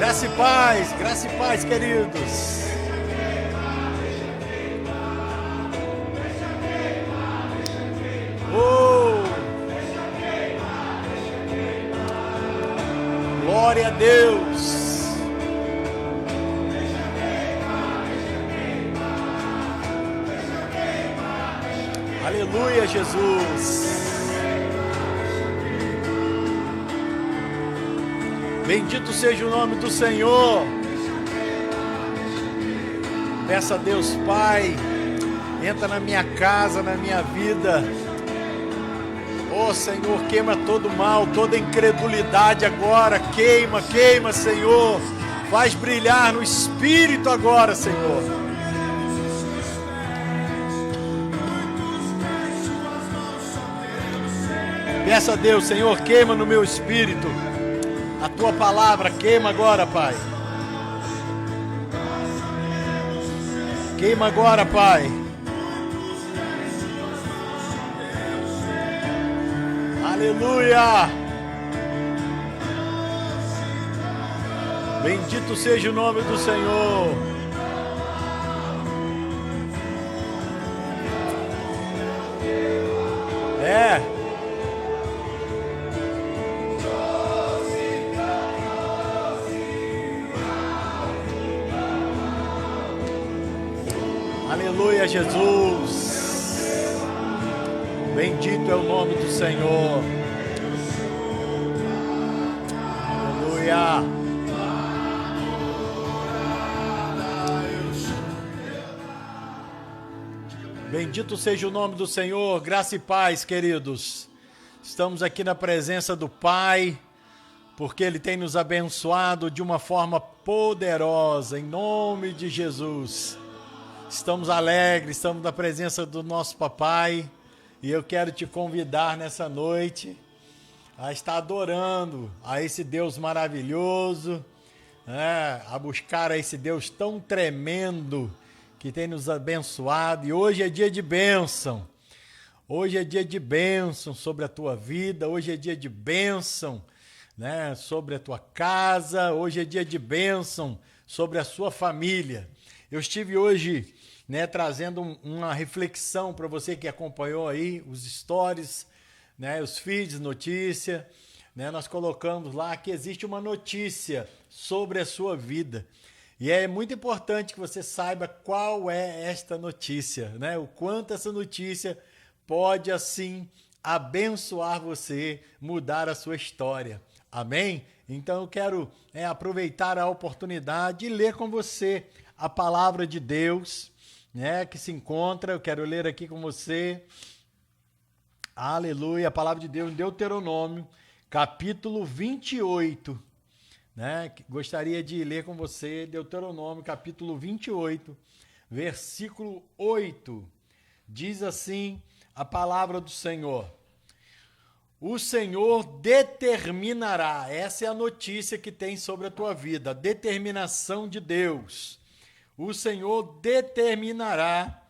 Graça e paz, queridos. Glória a Deus. Aleluia, Jesus. Bendito seja o nome do Senhor. Peça a Deus Pai, entra na minha casa, na minha vida. Senhor, queima todo mal, toda incredulidade agora. Queima, Senhor. Faz brilhar no Espírito agora, Senhor. Peça a Deus, Senhor, queima no meu espírito. A tua palavra queima agora, Pai. Queima agora, Pai. Aleluia. Bendito seja o nome do Senhor. Aleluia, Jesus. Bendito é o nome do Senhor. Aleluia. Bendito seja o nome do Senhor. Graça e paz, queridos. Estamos aqui na presença do Pai, porque Ele tem nos abençoado de uma forma poderosa, em nome de Jesus. Estamos alegres, estamos na presença do nosso Papai. E eu quero te convidar nessa noite a estar adorando a esse Deus maravilhoso, a buscar a esse Deus tão tremendo que tem nos abençoado. E hoje é dia de bênção. Hoje é dia de bênção sobre a tua vida. Hoje é dia de bênção, sobre a tua casa. Hoje é dia de bênção sobre a sua família. Eu estive hoje trazendo uma reflexão para você que acompanhou aí os stories, os feeds, notícia. Nós colocamos lá que existe uma notícia sobre a sua vida. E é muito importante que você saiba qual é esta notícia, o quanto essa notícia pode, assim, abençoar você, mudar a sua história. Amém? Então eu quero aproveitar a oportunidade e ler com você a palavra de Deus, que se encontra. Eu quero ler aqui com você. Aleluia. A palavra de Deus em Deuteronômio, capítulo 28. Gostaria de ler com você Deuteronômio, capítulo 28, versículo 8. Diz assim a palavra do Senhor: o Senhor determinará, essa é a notícia que tem sobre a tua vida, a determinação de Deus. O Senhor determinará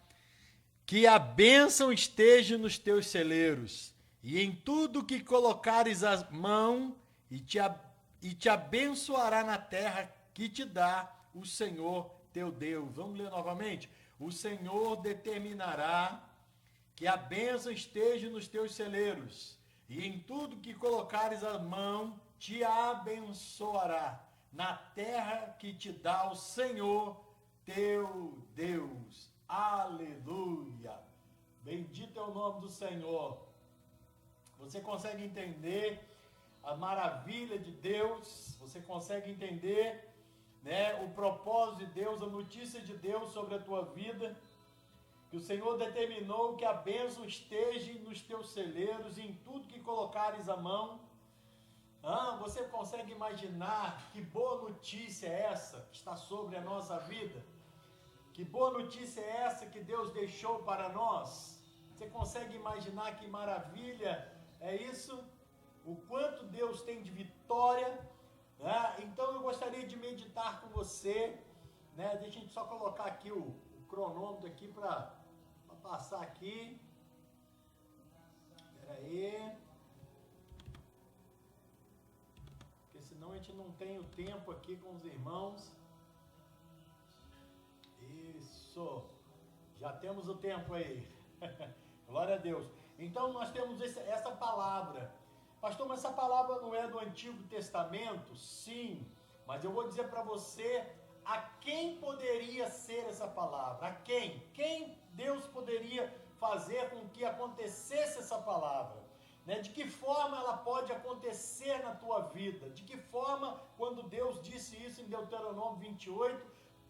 que a bênção esteja nos teus celeiros, e em tudo que colocares a mão, e te abençoará na terra que te dá o Senhor teu Deus. Vamos ler novamente? O Senhor determinará que a bênção esteja nos teus celeiros, e em tudo que colocares a mão, te abençoará na terra que te dá o Senhor teu Deus. Aleluia. Bendito é o nome do Senhor. Você consegue entender a maravilha de Deus? Você consegue entender, o propósito de Deus, a notícia de Deus sobre a tua vida? Que o Senhor determinou que a bênção esteja nos teus celeiros e em tudo que colocares a mão. Você consegue imaginar que boa notícia é essa que está sobre a nossa vida? Que boa notícia é essa que Deus deixou para nós? Você consegue imaginar que maravilha é isso? O quanto Deus tem de vitória? Então eu gostaria de meditar com você. Deixa a gente só colocar aqui o cronômetro aqui para passar aqui. Espera aí. Porque senão senão a gente não tem o tempo aqui com os irmãos. Isso, já temos o tempo aí. Glória a Deus. Então nós temos essa palavra. Pastor, mas essa palavra não é do Antigo Testamento? Sim, mas eu vou dizer para você a quem poderia ser essa palavra. A quem? Quem Deus poderia fazer com que acontecesse essa palavra? Né? De que forma ela pode acontecer na tua vida? De que forma, quando Deus disse isso em Deuteronômio 28,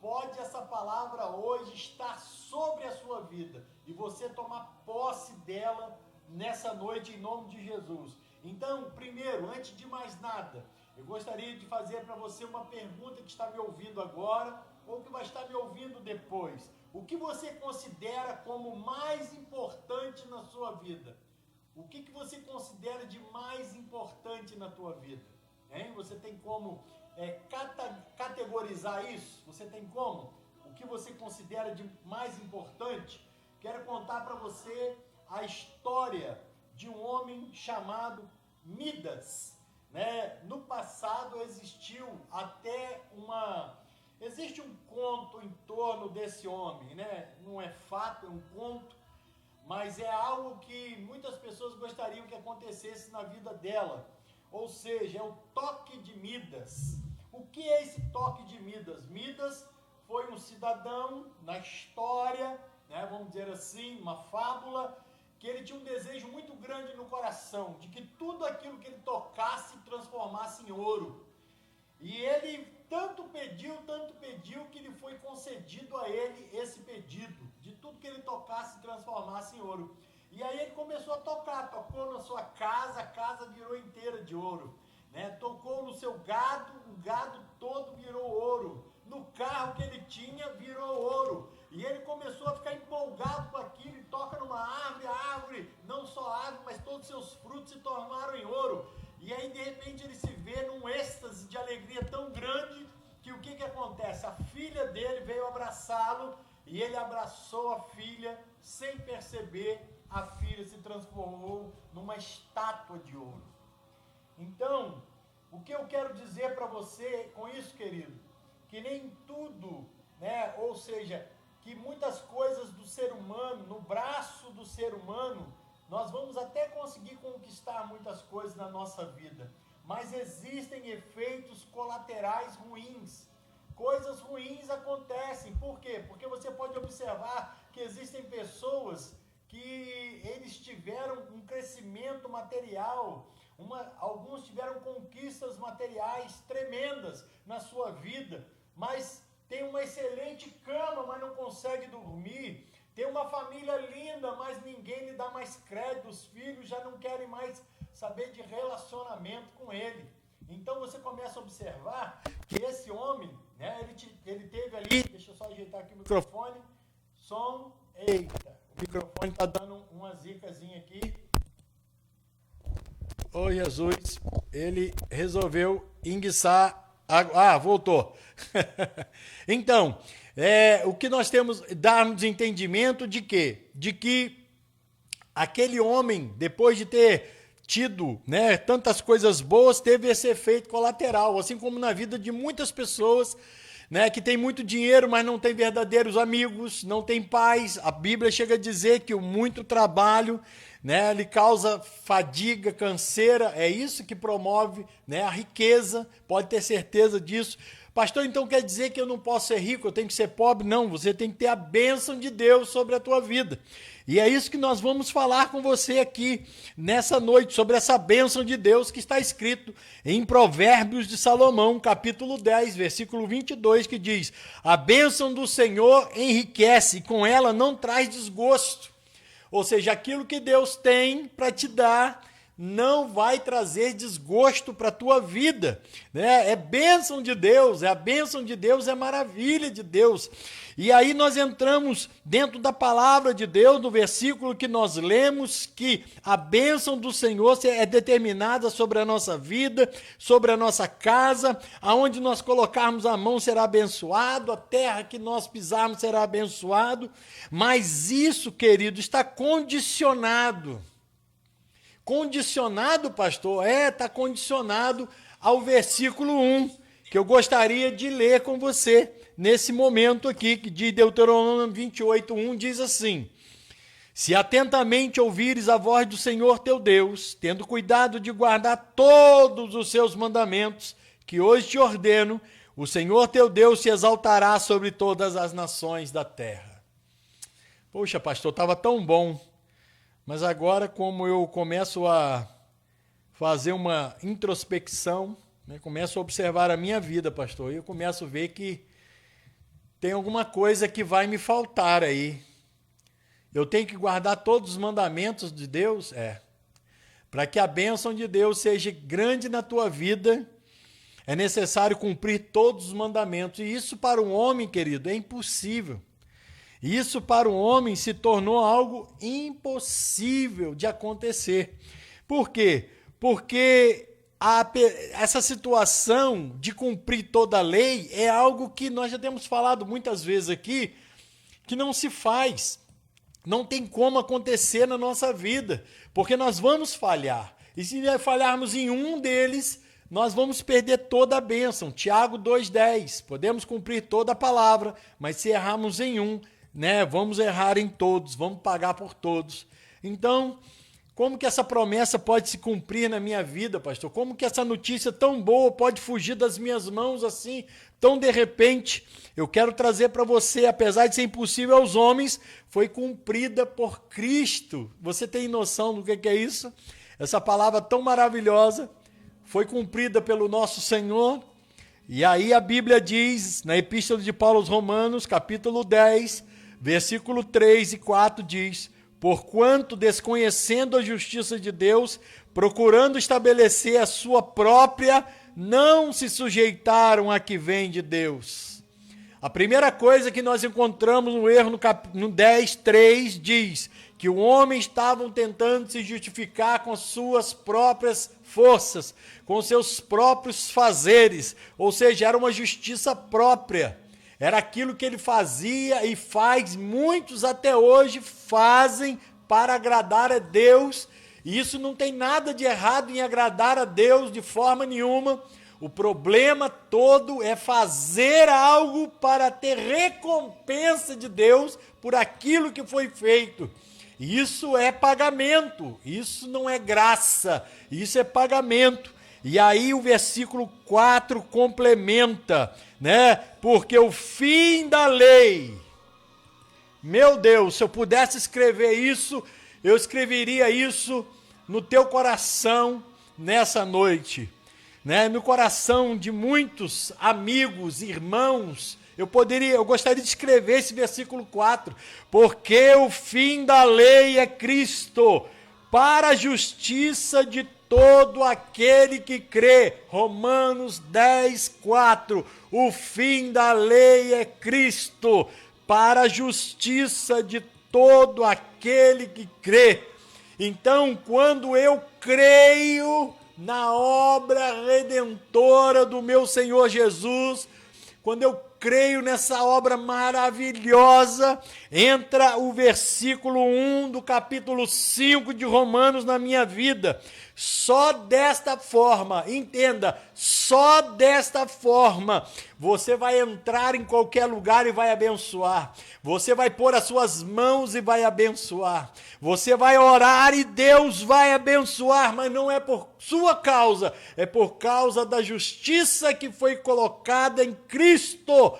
pode essa palavra hoje estar sobre a sua vida e você tomar posse dela nessa noite em nome de Jesus? Então, primeiro, antes de mais nada, eu gostaria de fazer para você uma pergunta que está me ouvindo agora ou que vai estar me ouvindo depois. O que você considera como mais importante na sua vida? O que você considera de mais importante na tua vida? Hein? Você tem como categorizar isso? Você tem como? O que você considera de mais importante? Quero contar para você a história de um homem chamado Midas. Né? No passado existe um conto em torno desse homem, né? Não é fato, é um conto, mas é algo que muitas pessoas gostariam que acontecesse na vida dela. Ou seja, é o toque de Midas. O que é esse toque de Midas? Midas foi um cidadão na história, né, vamos dizer assim, uma fábula, que ele tinha um desejo muito grande no coração, de que tudo aquilo que ele tocasse transformasse em ouro. E ele tanto pediu, que lhe foi concedido a ele esse pedido, de tudo que ele tocasse transformasse em ouro. E aí ele começou a tocar, tocou na sua casa, a casa virou inteira de ouro. Né? Tocou no seu gado, o gado todo virou ouro. No carro que ele tinha, virou ouro. E ele começou a ficar empolgado com aquilo, e toca numa árvore, a árvore, não só a árvore, mas todos os seus frutos se tornaram em ouro. E aí, de repente, ele se vê num êxtase de alegria tão grande, que o que acontece? A filha dele veio abraçá-lo, e ele abraçou a filha, sem perceber, a filha se transformou numa estátua de ouro. Então, o que eu quero dizer para você com isso, querido? Que nem tudo, né? Ou seja, que muitas coisas do ser humano, no braço do ser humano, nós vamos até conseguir conquistar muitas coisas na nossa vida, mas existem efeitos colaterais ruins. Coisas ruins acontecem. Por quê? Porque você pode observar que existem pessoas que eles tiveram um crescimento material, alguns tiveram conquistas materiais tremendas na sua vida, mas tem uma excelente cama, mas não consegue dormir. Tem uma família linda, mas ninguém lhe dá mais crédito. Os filhos já não querem mais saber de relacionamento com ele. Então você começa a observar que esse homem, né, ele teve ali, deixa eu só ajeitar aqui o microfone, o microfone está dando uma zicazinha aqui. Ô Jesus, ele resolveu enguiçar. Voltou. Então, o que nós temos, darmos entendimento de quê? De que aquele homem, depois de ter tido, né, tantas coisas boas, teve esse efeito colateral, assim como na vida de muitas pessoas, né, que tem muito dinheiro, mas não tem verdadeiros amigos, não tem paz. A Bíblia chega a dizer que o muito trabalho, né, ele causa fadiga, canseira. É isso que promove, né, a riqueza, pode ter certeza disso. Pastor, então quer dizer que eu não posso ser rico, eu tenho que ser pobre? Não, você tem que ter a bênção de Deus sobre a tua vida. E é isso que nós vamos falar com você aqui nessa noite, sobre essa bênção de Deus que está escrito em Provérbios de Salomão, capítulo 10, versículo 22, que diz: a bênção do Senhor enriquece, e com ela não traz desgosto. Ou seja, aquilo que Deus tem para te dar não vai trazer desgosto para a tua vida, né? É bênção de Deus, a bênção de Deus é maravilha de Deus. E aí nós entramos dentro da palavra de Deus, no versículo que nós lemos, que a bênção do Senhor é determinada sobre a nossa vida, sobre a nossa casa, aonde nós colocarmos a mão será abençoado, a terra que nós pisarmos será abençoado, mas isso, querido, está condicionado. Condicionado, pastor? Está condicionado ao versículo 1, que eu gostaria de ler com você nesse momento aqui, que de Deuteronômio 28, 1 diz assim: se atentamente ouvires a voz do Senhor teu Deus, tendo cuidado de guardar todos os seus mandamentos, que hoje te ordeno, o Senhor teu Deus se exaltará sobre todas as nações da terra. Poxa, pastor, estava tão bom, mas agora como eu começo a fazer uma introspecção, né, começo a observar a minha vida, pastor, e eu começo a ver que tem alguma coisa que vai me faltar aí. Eu tenho que guardar todos os mandamentos de Deus? Para que a bênção de Deus seja grande na tua vida, é necessário cumprir todos os mandamentos. E isso para um homem, querido, é impossível. Isso para um homem se tornou algo impossível de acontecer. Por quê? Porque essa situação de cumprir toda a lei é algo que nós já temos falado muitas vezes aqui, que não se faz. Não tem como acontecer na nossa vida, porque nós vamos falhar. E se falharmos em um deles, nós vamos perder toda a bênção. Tiago 2,10, podemos cumprir toda a palavra, mas se errarmos em um, né, vamos errar em todos, vamos pagar por todos. Então, como que essa promessa pode se cumprir na minha vida, pastor? Como que essa notícia tão boa pode fugir das minhas mãos assim, tão de repente? Eu quero trazer para você, apesar de ser impossível aos homens, foi cumprida por Cristo. Você tem noção do que é isso? Essa palavra tão maravilhosa foi cumprida pelo nosso Senhor. E aí a Bíblia diz, na Epístola de Paulo aos Romanos, capítulo 10, versículo 3 e 4, diz: porquanto, desconhecendo a justiça de Deus, procurando estabelecer a sua própria, não se sujeitaram à que vem de Deus. A primeira coisa que nós encontramos no erro no 10:3 diz que o homem estavam tentando se justificar com suas próprias forças, com seus próprios fazeres, ou seja, era uma justiça própria. Era aquilo que ele fazia e faz, muitos até hoje fazem para agradar a Deus. E isso não tem nada de errado em agradar a Deus de forma nenhuma. O problema todo é fazer algo para ter recompensa de Deus por aquilo que foi feito. Isso é pagamento, isso não é graça, isso é pagamento. E aí o versículo 4 complementa, né? Porque o fim da lei, meu Deus, se eu pudesse escrever isso, eu escreveria isso no teu coração nessa noite, né? No coração de muitos amigos, irmãos. Eu gostaria de escrever esse versículo 4, porque o fim da lei é Cristo, para a justiça de todo aquele que crê. Romanos 10:4. O fim da lei é Cristo, para a justiça de todo aquele que crê. Então, quando eu creio na obra redentora do meu Senhor Jesus, quando eu creio nessa obra maravilhosa, entra o versículo 1 do capítulo 5 de Romanos na minha vida. Só desta forma, entenda, só desta forma, você vai entrar em qualquer lugar e vai abençoar. Você vai pôr as suas mãos e vai abençoar. Você vai orar e Deus vai abençoar, mas não é por sua causa, é por causa da justiça que foi colocada em Cristo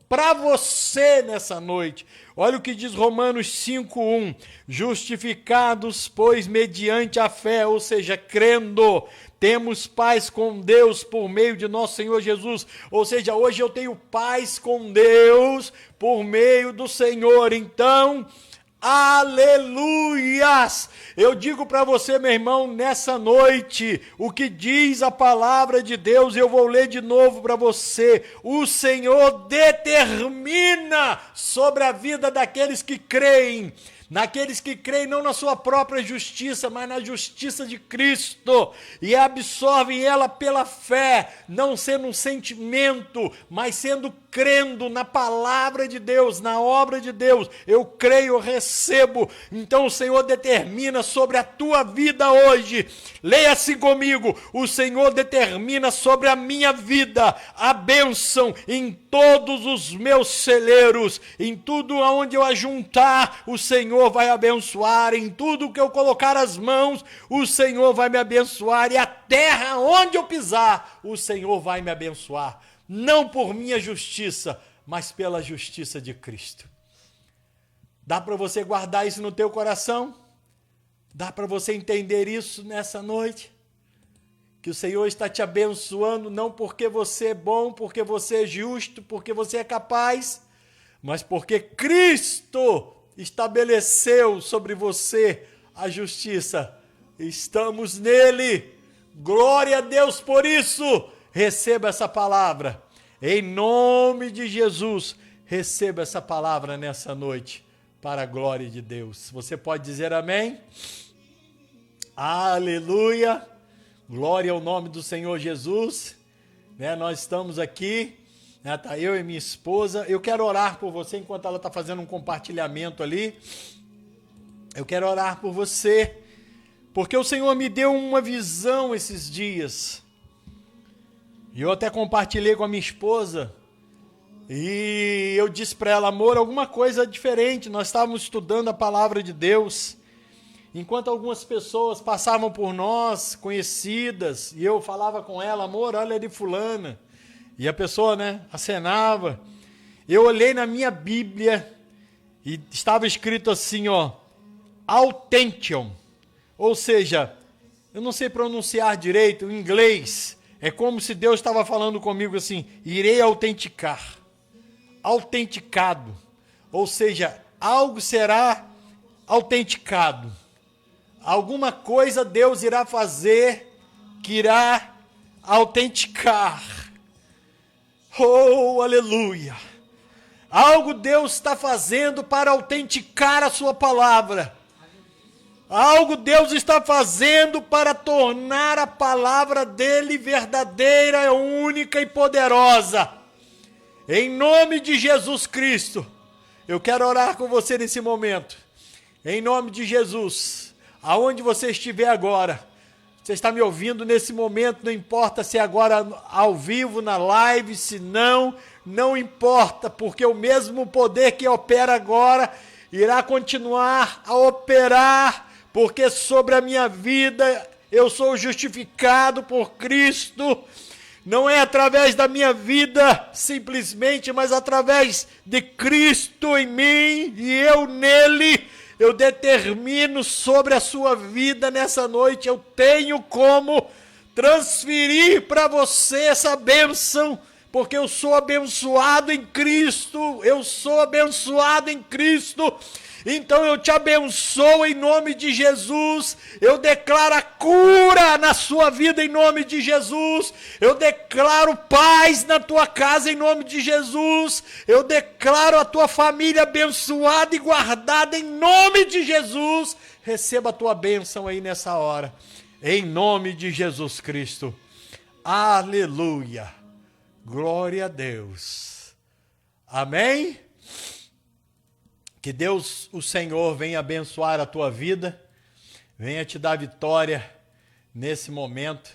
para você nessa noite. Olha o que diz Romanos 5:1. Justificados, pois, mediante a fé, ou seja, crendo, temos paz com Deus por meio de nosso Senhor Jesus. Ou seja, hoje eu tenho paz com Deus por meio do Senhor. Então, aleluias! Eu digo para você, meu irmão, nessa noite, o que diz a palavra de Deus, eu vou ler de novo para você. O Senhor determina sobre a vida daqueles que creem, naqueles que creem não na sua própria justiça, mas na justiça de Cristo, e absorvem ela pela fé, não sendo um sentimento, mas sendo crendo na palavra de Deus, na obra de Deus. Eu creio, eu recebo. Então o Senhor determina sobre a tua vida hoje. Leia assim comigo: o Senhor determina sobre a minha vida a bênção em todos os meus celeiros, em tudo aonde eu ajuntar, o Senhor vai abençoar, em tudo que eu colocar as mãos, o Senhor vai me abençoar, e a terra onde eu pisar, o Senhor vai me abençoar. Não por minha justiça, mas pela justiça de Cristo. Dá para você guardar isso no teu coração? Dá para você entender isso nessa noite? Que o Senhor está te abençoando, não porque você é bom, porque você é justo, porque você é capaz, mas porque Cristo estabeleceu sobre você a justiça. Estamos nele. Glória a Deus por isso. Receba essa palavra. Em nome de Jesus, receba essa palavra nessa noite, para a glória de Deus. Você pode dizer amém? Aleluia! Glória ao nome do Senhor Jesus. Nós estamos aqui, tá eu e minha esposa. Eu quero orar por você enquanto ela está fazendo um compartilhamento ali. Eu quero orar por você, porque o Senhor me deu uma visão esses dias. E eu até compartilhei com a minha esposa, e eu disse para ela: amor, alguma coisa diferente. Nós estávamos estudando a palavra de Deus, enquanto algumas pessoas passavam por nós, conhecidas, e eu falava com ela: amor, olha ali fulana. E a pessoa, acenava. Eu olhei na minha Bíblia e estava escrito assim, Authentium. Ou seja, eu não sei pronunciar direito em inglês. É como se Deus estava falando comigo assim: irei autenticar. Autenticado. Ou seja, algo será autenticado. Alguma coisa Deus irá fazer que irá autenticar. Oh, aleluia! Algo Deus está fazendo para autenticar a sua palavra. Algo Deus está fazendo para tornar a palavra dele verdadeira, única e poderosa. Em nome de Jesus Cristo, eu quero orar com você nesse momento. Em nome de Jesus, aonde você estiver agora, você está me ouvindo nesse momento, não importa se é agora ao vivo, na live, se não, não importa, porque o mesmo poder que opera agora irá continuar a operar, porque sobre a minha vida eu sou justificado por Cristo. Não é através da minha vida simplesmente, mas através de Cristo em mim e eu nele. Eu determino sobre a sua vida nessa noite. Eu tenho como transferir para você essa bênção, porque eu sou abençoado em Cristo. Eu sou abençoado em Cristo. Então eu te abençoo em nome de Jesus. Eu declaro a cura na sua vida em nome de Jesus. Eu declaro paz na tua casa em nome de Jesus. Eu declaro a tua família abençoada e guardada em nome de Jesus. Receba a tua bênção aí nessa hora, em nome de Jesus Cristo. Aleluia. Glória a Deus. Amém? Que Deus, o Senhor, venha abençoar a tua vida, venha te dar vitória nesse momento,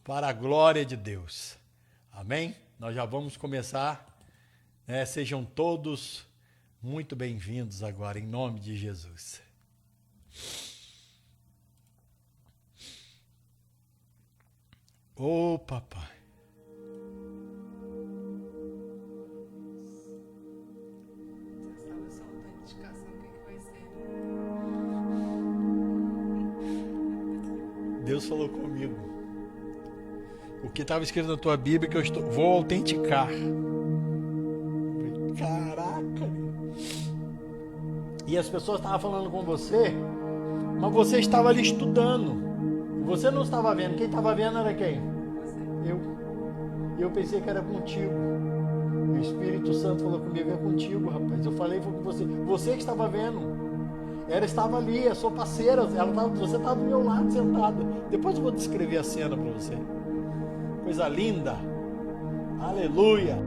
para a glória de Deus. Amém? Nós já vamos começar. Sejam todos muito bem-vindos agora, em nome de Jesus. Ô, papai. Deus falou comigo. O que estava escrito na tua Bíblia que eu vou autenticar. Caraca! E as pessoas estavam falando com você, mas você estava ali estudando. Você não estava vendo. Quem estava vendo era quem? Eu. E eu pensei que era contigo. O Espírito Santo falou comigo: é contigo, rapaz. Eu falei, foi com você. Você que estava vendo. Ela estava ali, a sua parceira, você estava do meu lado sentada. Depois eu vou descrever a cena para você. Coisa linda. Aleluia.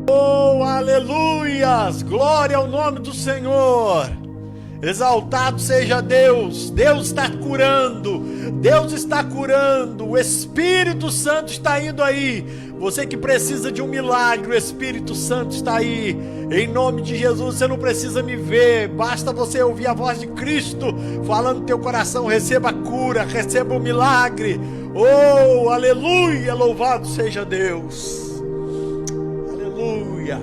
Oh, aleluias! Glória ao nome do Senhor! Exaltado seja Deus! Deus está curando! Deus está curando! O Espírito Santo está indo aí! Você que precisa de um milagre, o Espírito Santo está aí! Em nome de Jesus, você não precisa me ver, basta você ouvir a voz de Cristo falando no teu coração, receba a cura, receba o milagre! Oh, aleluia! Louvado seja Deus! Aleluia!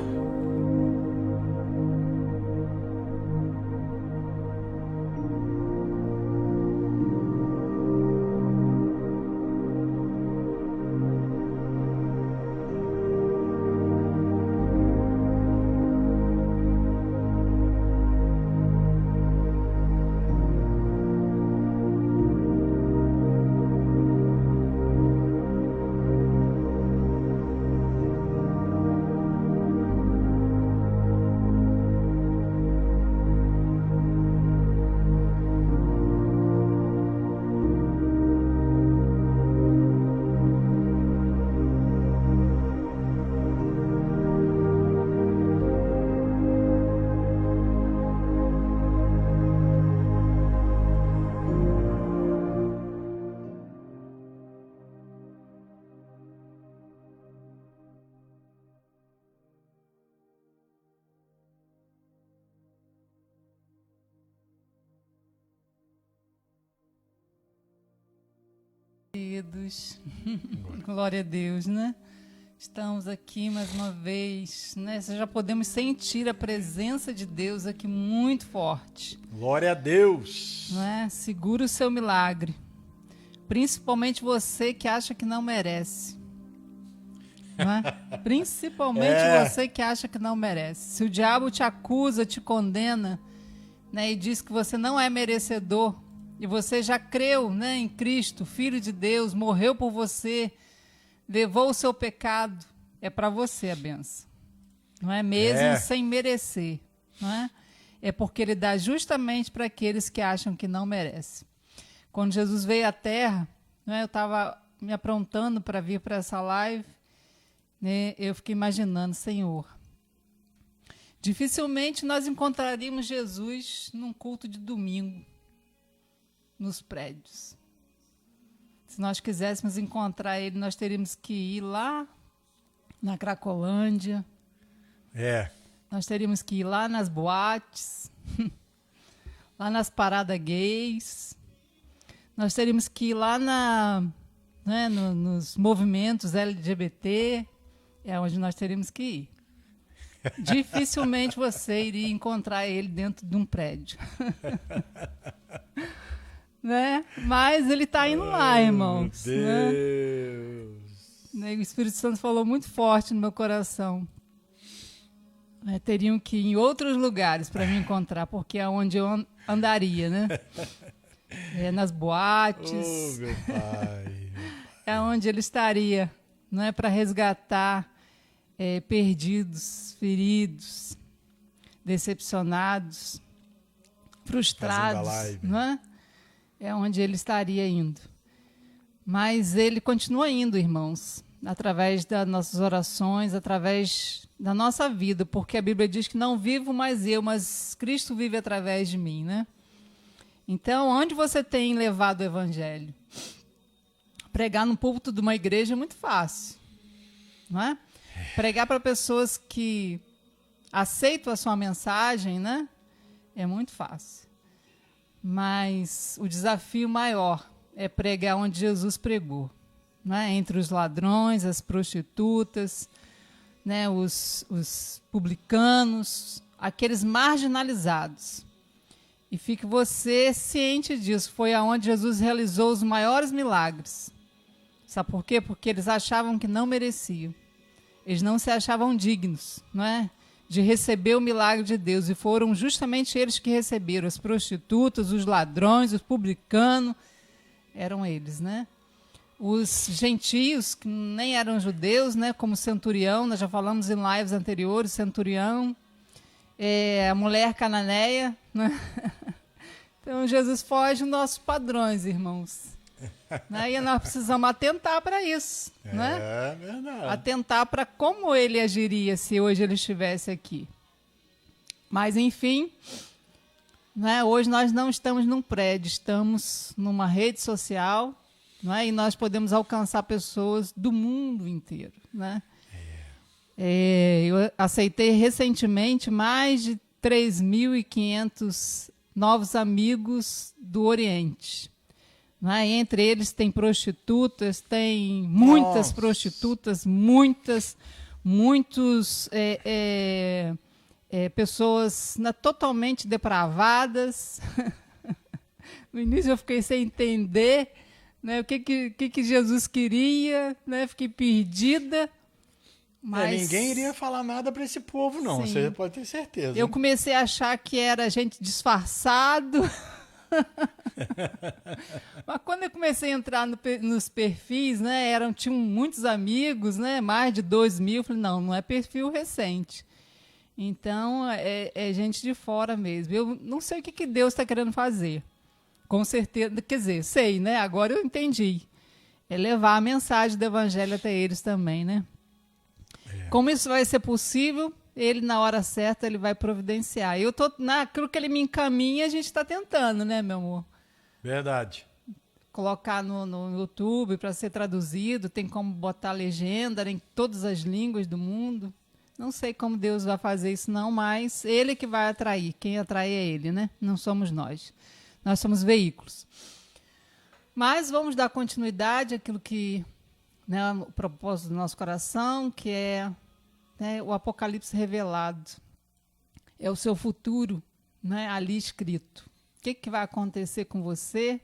Queridos, glória a Deus, né? Estamos aqui mais uma vez, né? Já podemos sentir a presença de Deus aqui muito forte. Glória a Deus! Não é? Segura o seu milagre, principalmente você que acha que não merece. Não é? Principalmente você que acha que não merece. Se o diabo te acusa, te condena, né, e diz que você não é merecedor, e você já creu, né, em Cristo, Filho de Deus, morreu por você, levou o seu pecado, é para você a benção. Não é mesmo sem merecer. Não é? É porque ele dá justamente para aqueles que acham que não merecem. Quando Jesus veio à Terra, né, eu estava me aprontando para vir para essa live, né, eu fiquei imaginando, Senhor, dificilmente nós encontraríamos Jesus num culto de domingo, nos prédios. Se nós quiséssemos encontrar ele, nós teríamos que ir lá na Cracolândia. Nós teríamos que ir lá nas boates, lá nas paradas gays. Nós teríamos que ir lá nos movimentos LGBT. É onde nós teríamos que ir. Dificilmente você iria encontrar ele dentro de um prédio. Né? Mas ele está indo lá, irmãos. Meu Deus! Né? O Espírito Santo falou muito forte no meu coração. Né? Teriam que ir em outros lugares para me encontrar, porque é onde eu andaria, né? Nas boates. Oh, meu pai. É onde ele estaria, não é, para resgatar perdidos, feridos, decepcionados, frustrados, não é? É onde ele estaria indo. Mas ele continua indo, irmãos, através das nossas orações, através da nossa vida, porque a Bíblia diz que não vivo mais eu, mas Cristo vive através de mim, né? Então, onde você tem levado o evangelho? Pregar no púlpito de uma igreja é muito fácil, não é? Pregar para pessoas que aceitam a sua mensagem, né? É muito fácil. Mas o desafio maior é pregar onde Jesus pregou, né? Entre os ladrões, as prostitutas, né? Os publicanos, aqueles marginalizados. E fique você ciente disso, foi aonde Jesus realizou os maiores milagres. Sabe por quê? Porque eles achavam que não mereciam. Eles não se achavam dignos, não é? de receber o milagre de Deus. E foram justamente eles que receberam. As prostitutas, os ladrões, os publicanos, eram eles, né? Os gentios, que nem eram judeus, né? Como o centurião, nós já falamos em lives anteriores, centurião, a mulher cananeia, né? Então, Jesus foge dos nossos padrões, irmãos. Né? E nós precisamos atentar para isso. Né? É verdade. Atentar para como ele agiria se hoje ele estivesse aqui. Mas, enfim, né? Hoje nós não estamos num prédio, estamos numa rede social, né? E nós podemos alcançar pessoas do mundo inteiro. Né? Eu aceitei recentemente mais de 3.500 novos amigos do Oriente. Né? Entre eles tem prostitutas, tem muitas prostitutas, muitos pessoas totalmente depravadas. No início eu fiquei sem entender, né, o que Jesus queria, né? Fiquei perdida. Mas ninguém iria falar nada para esse povo, não. Sim. Você pode ter certeza. Eu comecei a achar que era gente disfarçado. Mas quando eu comecei a entrar nos perfis, né, tinham muitos amigos, né, mais de 2.000. Falei, não é perfil recente. Então, é gente de fora mesmo. Eu não sei o que Deus está querendo fazer. Com certeza, quer dizer, sei, né? Agora eu entendi. É levar a mensagem do evangelho até eles também, né? Como isso vai ser possível? Ele, na hora certa, ele vai providenciar. Eu tô naquilo que ele me encaminha, a gente está tentando, né, meu amor? Verdade. Colocar no YouTube para ser traduzido, tem como botar legenda em todas as línguas do mundo. Não sei como Deus vai fazer isso, não, mas ele que vai atrair. Quem atrai é ele, né? Não somos nós. Nós somos veículos. Mas vamos dar continuidade àquilo que, né, o propósito do nosso coração, que é, né, o Apocalipse revelado. É o seu futuro, né, ali escrito. O que vai acontecer com você?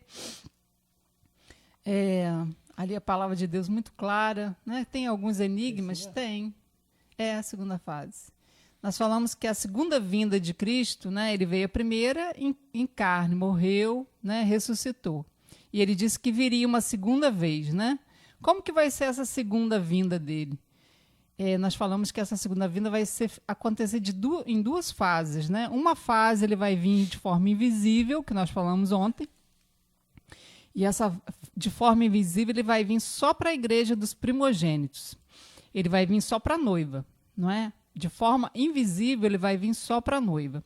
Ali a palavra de Deus muito clara. Né? Tem alguns enigmas? Tem. É a segunda fase. Nós falamos que a segunda vinda de Cristo, né, ele veio a primeira em carne, morreu, né, ressuscitou. E ele disse que viria uma segunda vez, né? Como que vai ser essa segunda vinda dele? Nós falamos que essa segunda vinda vai acontecer em duas fases, né? Uma fase ele vai vir de forma invisível, que nós falamos ontem. E essa de forma invisível ele vai vir só para a igreja dos primogênitos. Ele vai vir só para a noiva, não é? De forma invisível, ele vai vir só para a noiva.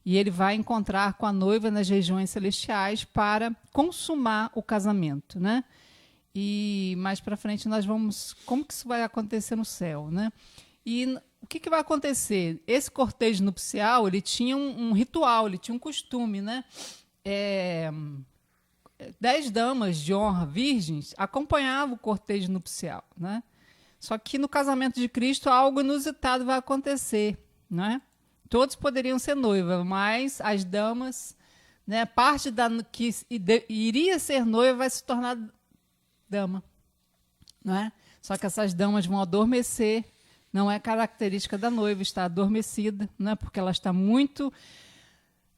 E ele vai encontrar com a noiva nas regiões celestiais para consumar o casamento, né? E mais para frente nós vamos... Como que isso vai acontecer no céu, né? E o que vai acontecer? Esse cortejo nupcial, ele tinha um ritual, ele tinha um costume, né? 10 damas de honra virgens acompanhavam o cortejo nupcial, né? Só que no casamento de Cristo algo inusitado vai acontecer, né? Todos poderiam ser noiva, mas as damas, né, parte que iria ser noiva vai se tornar dama, não é? Só que essas damas vão adormecer, não é característica da noiva estar adormecida, né? Porque ela está muito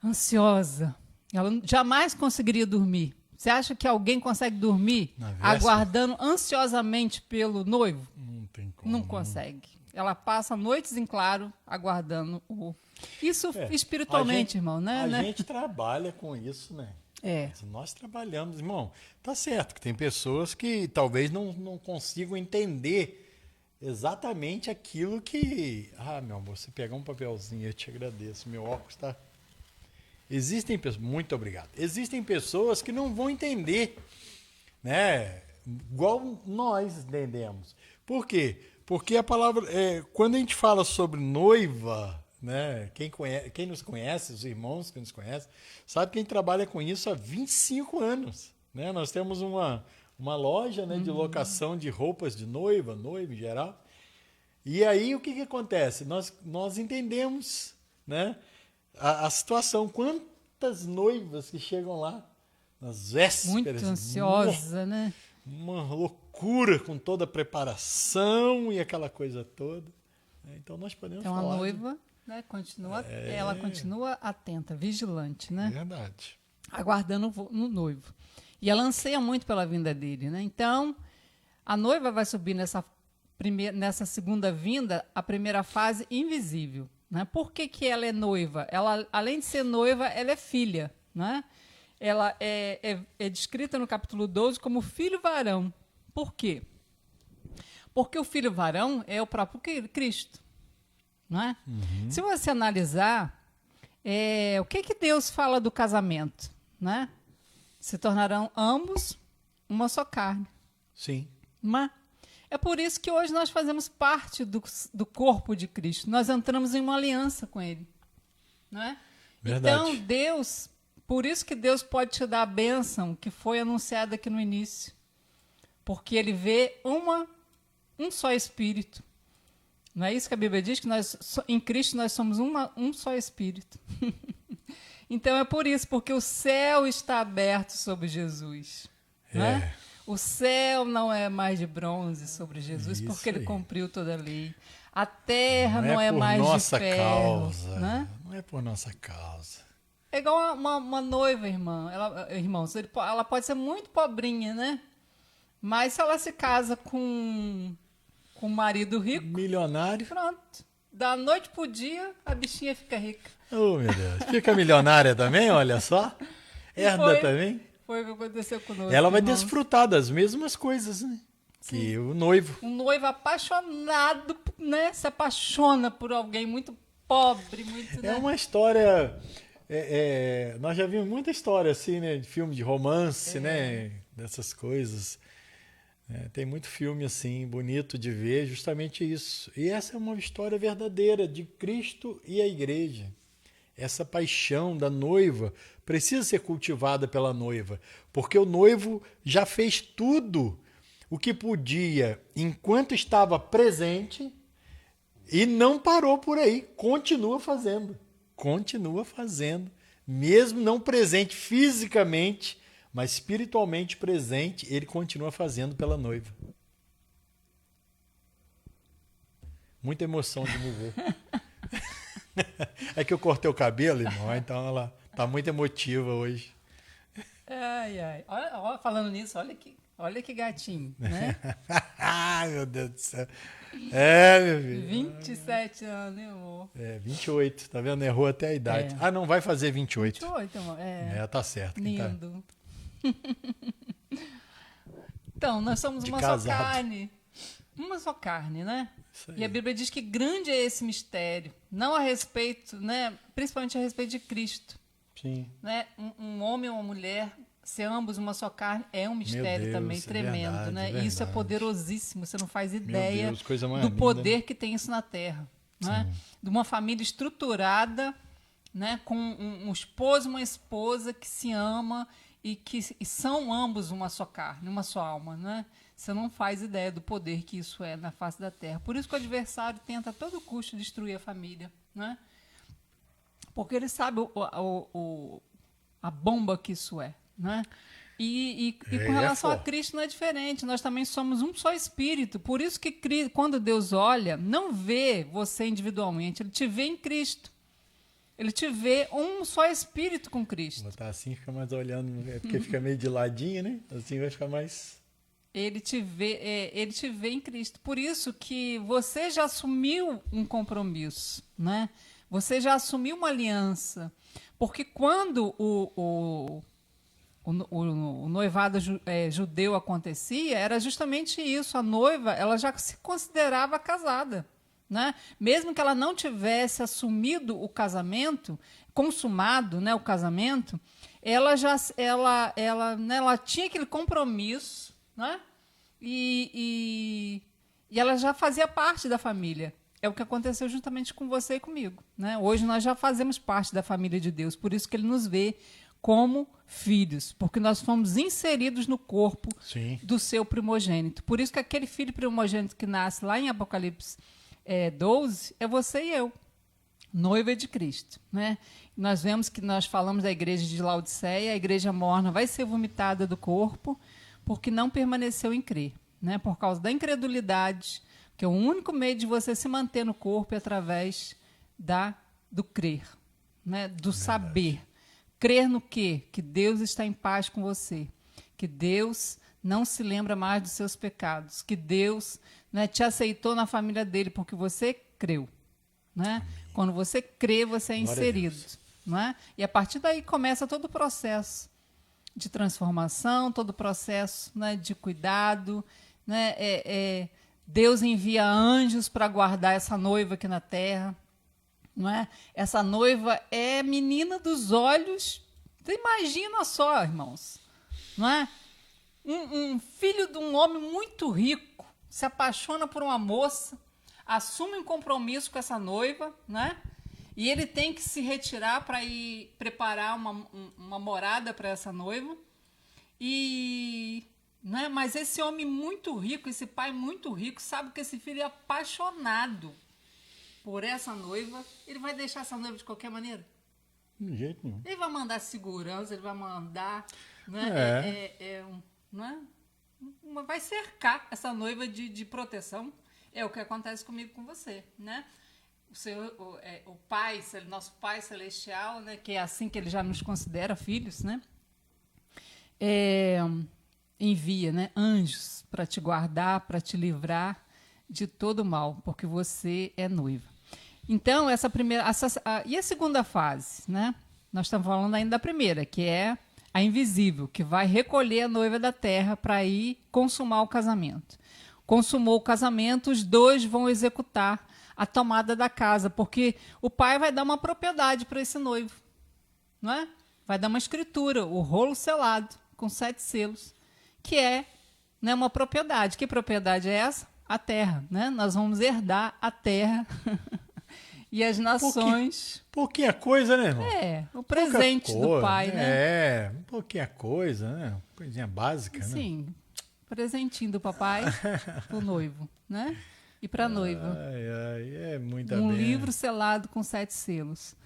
ansiosa, ela jamais conseguiria dormir. Você acha que alguém consegue dormir aguardando ansiosamente pelo noivo? Não tem como. Não consegue. Ela passa noites em claro aguardando o... Isso espiritualmente, irmão, né? A gente trabalha com isso, né? Nós trabalhamos, irmão. Tá certo que tem pessoas que talvez não consigam entender exatamente aquilo que... meu amor, você pegar um papelzinho, eu te agradeço. Meu óculos está... Existem pessoas... Muito obrigado. Existem pessoas que não vão entender, né? Igual nós entendemos. Por quê? Porque a palavra... quando a gente fala sobre noiva... Né? Quem nos conhece, os irmãos que nos conhecem, sabe que a gente trabalha com isso há 25 anos. Né? Nós temos uma loja, né, de locação de roupas de noiva em geral. E aí o que acontece? Nós entendemos, né, a situação. Quantas noivas que chegam lá nas vésperas. Muito ansiosa, né? Uma loucura com toda a preparação e aquela coisa toda. Então nós podemos falar. A noiva... né? Ela continua atenta, vigilante, né? Verdade. Aguardando no noivo. E ela anseia muito pela vinda dele, né? Então, a noiva vai subir nessa segunda vinda, a primeira fase invisível, né? Por que ela é noiva? Ela, além de ser noiva, ela é filha, né? Ela é descrita no capítulo 12 como filho varão. Por quê? Porque o filho varão é o próprio Cristo, não é? Uhum. Se você analisar, o que Deus fala do casamento, né? Se tornarão ambos uma só carne. Sim. Mas é por isso que hoje nós fazemos parte do corpo de Cristo. Nós entramos em uma aliança com Ele, não é? Verdade. Então, por isso que Deus pode te dar a bênção que foi anunciada aqui no início. Porque Ele vê um só Espírito. Não é isso que a Bíblia diz? Que em Cristo nós somos um só Espírito. Então é por isso, porque o céu está aberto sobre Jesus. Né? O céu não é mais de bronze sobre Jesus, isso porque Ele aí. cumpriu toda a lei. A terra não é mais de ferro. Causa. Né? Não é por nossa causa. É igual uma noiva, irmãos. Ela pode ser muito pobrinha, né? Mas se ela se casa com um marido rico... Milionário. Pronto. Da noite pro dia, a bichinha fica rica. Oh, meu Deus. Fica milionária também, olha só. Herda também. Foi o que aconteceu conosco. Ela vai desfrutar das mesmas coisas, né? Sim. Que o noivo. Um noivo apaixonado, né? Se apaixona por alguém muito pobre, muito... É né? uma história... nós já vimos muita história assim, né? De filme de romance, né? Dessas coisas. Tem muito filme assim, bonito de ver, justamente isso. E essa é uma história verdadeira de Cristo e a igreja. Essa paixão da noiva precisa ser cultivada pela noiva, porque o noivo já fez tudo o que podia enquanto estava presente e não parou por aí, continua fazendo, mesmo não presente fisicamente, mas espiritualmente presente, ele continua fazendo pela noiva. Muita emoção de me ver. É que eu cortei o cabelo, irmão, então ela tá muito emotiva hoje. Ai, ai. Olha, falando nisso, olha que gatinho, né? Ai, meu Deus do céu. Meu filho. 27 anos, né, amor? 28, tá vendo? Errou até a idade. Não vai fazer 28. 28, amor. Tá certo. Lindo. Então, nós somos uma só carne. Uma só carne, né? E a Bíblia diz que grande é esse mistério. Não a respeito, né? Principalmente a respeito de Cristo. Sim. Né? Um homem e uma mulher, ser ambos uma só carne, é um mistério também tremendo, verdade, né? verdade. E isso é poderosíssimo. Você não faz ideia coisa mais do linda, poder que tem isso na Terra. Né? De uma família estruturada, né? Com um esposo e uma esposa que se ama e são ambos uma só carne, uma só alma, né? Você não faz ideia do poder que isso é na face da terra. Por isso que o adversário tenta a todo custo destruir a família, né? Porque ele sabe a bomba que isso é, né? E com relação a Cristo não é diferente. Nós também somos um só espírito. Por isso que quando Deus olha, não vê você individualmente, Ele te vê em Cristo. Ele te vê um só espírito com Cristo. Botar assim fica mais olhando, porque fica meio de ladinho, né? Assim vai ficar mais... Ele te vê em Cristo. Por isso que você já assumiu um compromisso, né? Você já assumiu uma aliança. Porque quando o noivado judeu acontecia, era justamente isso. A noiva, ela já se considerava casada. Né? Mesmo que ela não tivesse assumido o casamento, consumado, né, o casamento, ela tinha aquele compromisso, né? E ela já fazia parte da família. É o que aconteceu justamente com você e comigo. Né? Hoje nós já fazemos parte da família de Deus, por isso que Ele nos vê como filhos, porque nós fomos inseridos no corpo do seu primogênito. Por isso que aquele filho primogênito que nasce lá em Apocalipse 12 é você e eu, noiva de Cristo. Né? Nós vemos que nós falamos da igreja de Laodiceia, a igreja morna vai ser vomitada do corpo porque não permaneceu em crer, né? Por causa da incredulidade, que é o único meio de você se manter no corpo é através do crer, né? Do saber. Crer no quê? Que Deus está em paz com você, que Deus não se lembra mais dos seus pecados, que Deus, né, te aceitou na família dele porque você creu. Né? Quando você crê, você é inserido. Né? E a partir daí começa todo o processo de transformação, todo o processo, né, de cuidado. Né? Deus envia anjos para guardar essa noiva aqui na terra. Não é? Essa noiva é menina dos olhos. Você imagina só, irmãos. Não é? Um filho de um homem muito rico se apaixona por uma moça, assume um compromisso com essa noiva, né? E ele tem que se retirar para ir preparar uma morada para essa noiva. Né? Mas esse homem muito rico, esse pai muito rico, sabe que esse filho é apaixonado por essa noiva. Ele vai deixar essa noiva de qualquer maneira? De jeito nenhum. Ele vai mandar segurança, ele vai mandar... Né? Né? Vai cercar essa noiva de proteção. É o que acontece comigo com você, né? O Pai, nosso Pai Celestial, né? Que é assim que ele já nos considera filhos, né? Envia, né, anjos para te guardar, para te livrar de todo mal, porque você é noiva. Então, e a segunda fase, né? Nós estamos falando ainda da primeira, que é a invisível, que vai recolher a noiva da terra para ir consumar o casamento. Consumou o casamento, os dois vão executar a tomada da casa, porque o pai vai dar uma propriedade para esse noivo, não é? Vai dar uma escritura, o rolo selado, com 7 selos, que é, né, uma propriedade. Que propriedade é essa? A terra, né? Nós vamos herdar a terra e as nações. Pouquinha coisa, né, irmão? O presente do pai, né? Pouquinha coisa, né? Coisinha básica, né? Sim, presentinho do papai pro noivo, né? E para a noiva. É muita um livro selado com 7 selos.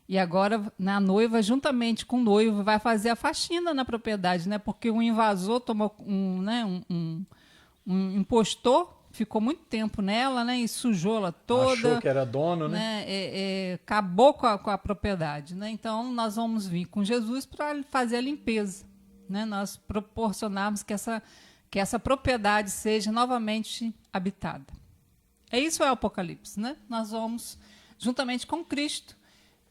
E agora, a noiva, juntamente com o noivo, vai fazer a faxina na propriedade, né? Porque um invasor tomou um impostor, ficou muito tempo nela, né? E sujou ela toda. Achou que era dono, né? Acabou com a propriedade, né? Então, nós vamos vir com Jesus para fazer a limpeza, né? Nós proporcionarmos que essa propriedade seja novamente habitada. Isso é o Apocalipse, né? Nós vamos, juntamente com Cristo,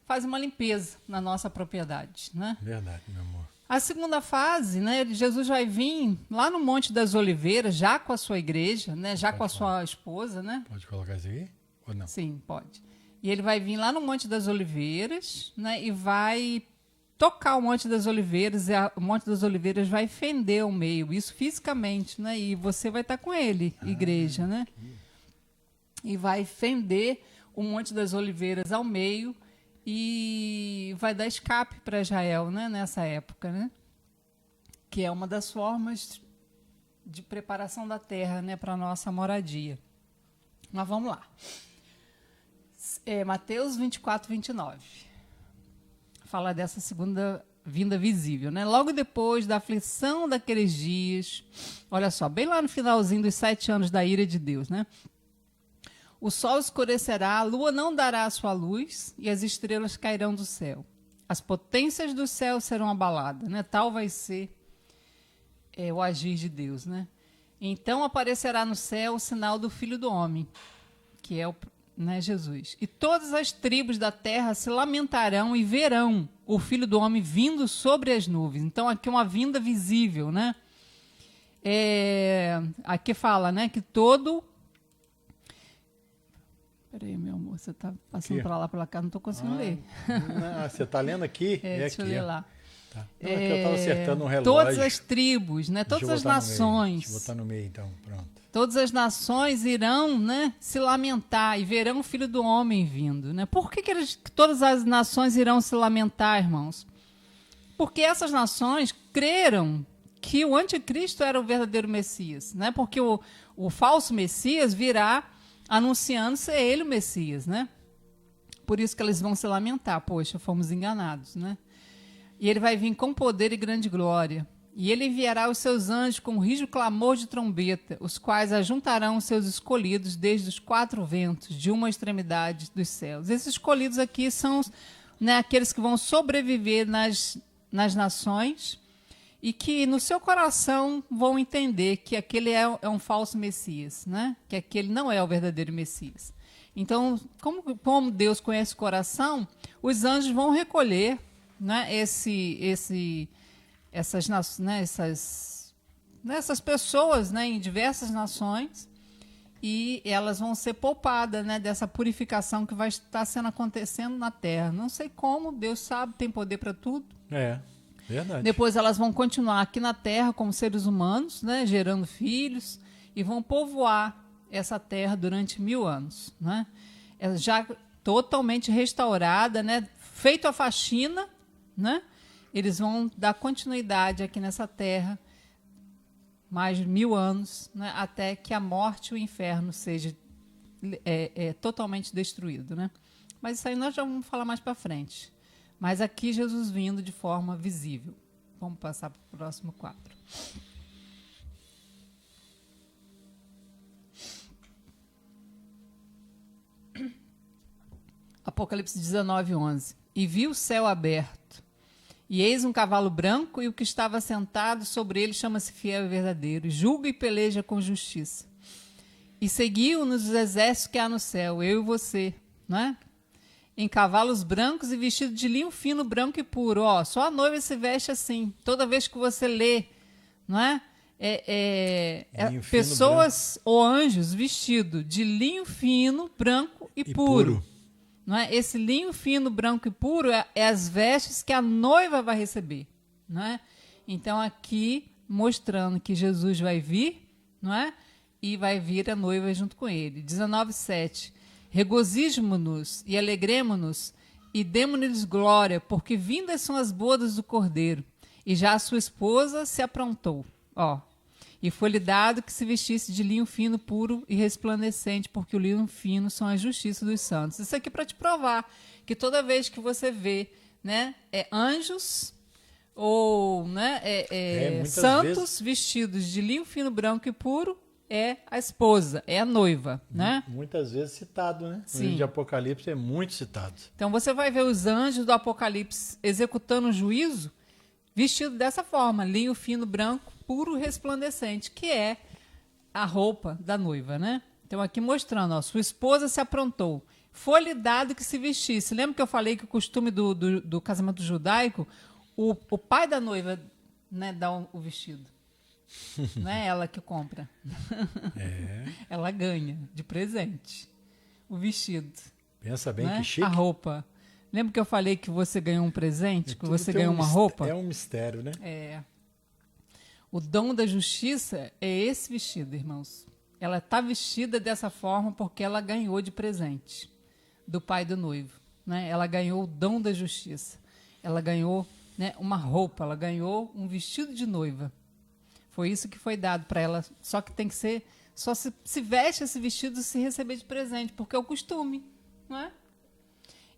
fazer uma limpeza na nossa propriedade, né? Verdade, meu amor. A segunda fase, né? Jesus vai vir lá no Monte das Oliveiras, já com a sua igreja, né? Já com a sua esposa, né? Pode colocar isso aqui ou não? Sim, pode. E ele vai vir lá no Monte das Oliveiras, né? E vai tocar o Monte das Oliveiras, e o Monte das Oliveiras vai fender o meio, isso fisicamente, né? E você vai estar com ele, igreja, né? E vai fender o Monte das Oliveiras ao meio e vai dar escape para Israel, né? Nessa época, né? Que é uma das formas de preparação da terra, né? Para a nossa moradia. Mas vamos lá. Mateus 24, 29. Fala dessa segunda vinda visível, né? Logo depois da aflição daqueles dias, olha só, bem lá no finalzinho dos 7 anos da ira de Deus, né? O sol escurecerá, a lua não dará a sua luz e as estrelas cairão do céu. As potências do céu serão abaladas, né? Tal vai ser o agir de Deus, né? Então aparecerá no céu o sinal do Filho do Homem, que é Jesus. E todas as tribos da terra se lamentarão e verão o Filho do Homem vindo sobre as nuvens. Então aqui é uma vinda visível, né? Aqui fala, né, que todo... Peraí, meu amor, você está passando para lá, para cá, não estou conseguindo ler. Você está lendo aqui? Deixa aqui, eu ler lá. Tá. Não, é que eu estava acertando um relógio. Todas as tribos, né? Todas as nações. Deixa eu botar no meio, então, pronto. Todas as nações irão, né, se lamentar e verão o Filho do Homem vindo, né? Por que todas as nações irão se lamentar, irmãos? Porque essas nações creram que o anticristo era o verdadeiro Messias, né? Porque o falso Messias virá anunciando ser ele o Messias, né? Por isso que eles vão se lamentar. Poxa, fomos enganados, né? E ele vai vir com poder e grande glória. E ele enviará os seus anjos com um rijo clamor de trombeta, os quais ajuntarão os seus escolhidos desde os 4 ventos, de uma extremidade dos céus. Esses escolhidos aqui são, né, aqueles que vão sobreviver nas nações e que no seu coração vão entender que aquele é um falso Messias, né? Que aquele não é o verdadeiro Messias. Então, como Deus conhece o coração, os anjos vão recolher, né, essas pessoas, né, em diversas nações, e elas vão ser poupadas, né, dessa purificação que vai estar acontecendo na terra. Não sei como, Deus sabe, tem poder para tudo. É, verdade. Depois elas vão continuar aqui na terra como seres humanos, né, gerando filhos, e vão povoar essa terra durante 1000 anos. Né? Já totalmente restaurada, né, feito a faxina, né? Eles vão dar continuidade aqui nessa terra mais de 1000 anos, né, até que a morte e o inferno seja totalmente destruído, né? Mas isso aí nós já vamos falar mais para frente. Mas aqui Jesus vindo de forma visível. Vamos passar para o próximo quadro. Apocalipse 19:11. E vi o céu aberto, e eis um cavalo branco, e o que estava sentado sobre ele chama-se Fiel e Verdadeiro, julga e peleja com justiça. E seguiu-nos os exércitos que há no céu, eu e você, não é? Em cavalos brancos e vestidos de linho fino, branco e puro. Ó, só a noiva se veste assim. Toda vez que você lê, não é? Pessoas ou anjos vestidos de linho fino, branco e puro. Não é? Esse linho fino, branco e puro é as vestes que a noiva vai receber. Não é? Então, aqui, mostrando que Jesus vai vir, não é? E vai vir a noiva junto com ele. 19:7. Regozijemo-nos e alegremo-nos e demo-lhes glória, porque vindas são as bodas do Cordeiro, e já a sua esposa se aprontou. Ó. E foi-lhe dado que se vestisse de linho fino, puro e resplandecente, porque o linho fino são a justiça dos santos. Isso aqui para te provar que toda vez que você vê, né, anjos ou, né, santos vestidos de linho fino, branco e puro, é a esposa, é a noiva, né? Muitas vezes citado, né? Sim. O livro de Apocalipse é muito citado. Então você vai ver os anjos do Apocalipse executando o juízo vestido dessa forma, linho fino, branco, puro, resplandecente, que é a roupa da noiva, né? Então aqui mostrando, ó, sua esposa se aprontou, foi-lhe dado que se vestisse. Lembra que eu falei que o costume do casamento judaico, o pai da noiva, né, dá o vestido. Não é ela que compra. Ela ganha de presente o vestido. Pensa bem, né? Que chique. A roupa. Lembra que eu falei que você ganhou um presente? Que você ganhou uma roupa? É um mistério, né? O dom da justiça é esse vestido, irmãos. Ela está vestida dessa forma porque ela ganhou de presente do pai do noivo. Né? Ela ganhou o dom da justiça. Ela ganhou, né, uma roupa, ela ganhou um vestido de noiva. Foi isso que foi dado para ela. Só que tem que ser... Só se veste esse vestido se receber de presente, porque é o costume. Não é?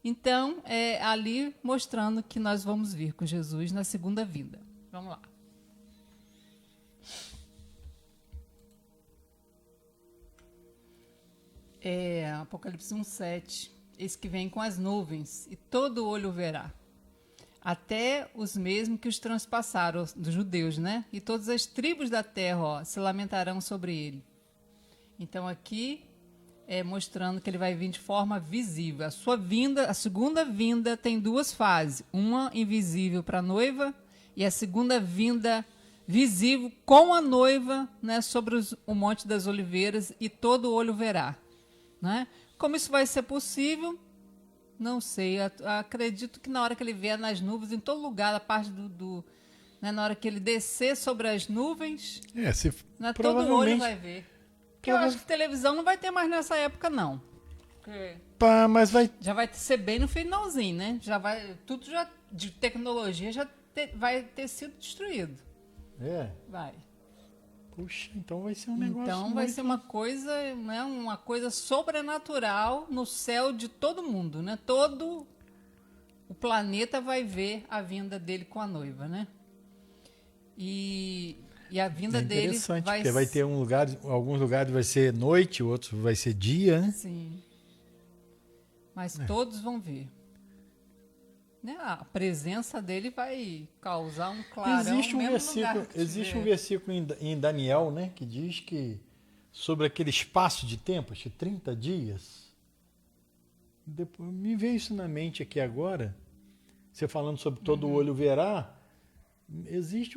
Então, é ali mostrando que nós vamos vir com Jesus na segunda vinda. Vamos lá. Apocalipse 1:7. Eis que vem com as nuvens, e todo olho verá. Até os mesmos que os transpassaram, dos judeus, né? E todas as tribos da terra, ó, se lamentarão sobre ele. Então, aqui mostrando que ele vai vir de forma visível. A sua vinda, a segunda vinda tem 2 fases. Uma invisível para a noiva e a segunda vinda visível com a noiva, né, sobre o Monte das Oliveiras, e todo olho verá. Né? Como isso vai ser possível? Não sei. Acredito que na hora que ele vier nas nuvens, em todo lugar, a parte né, na hora que ele descer sobre as nuvens, né, todo olho vai ver. Porque eu acho que televisão não vai ter mais nessa época, não. Mas já vai ser bem no finalzinho, né? Tudo já de tecnologia vai ter sido destruído. Vai. Puxa, então vai ser um negócio. Então vai ser uma coisa, né? Uma coisa sobrenatural no céu de todo mundo, né? Todo o planeta vai ver a vinda dele com a noiva, né? E a vinda dele interessante, porque vai ter alguns lugares vai ser noite, outros vai ser dia, né? Sim. Mas todos vão ver. Né? A presença dele vai causar um clarão. Existe um versículo em Daniel, né, que diz que sobre aquele espaço de tempo, acho que 30 dias. Depois, me veio isso na mente aqui agora. Você falando sobre todo o olho verá. Existe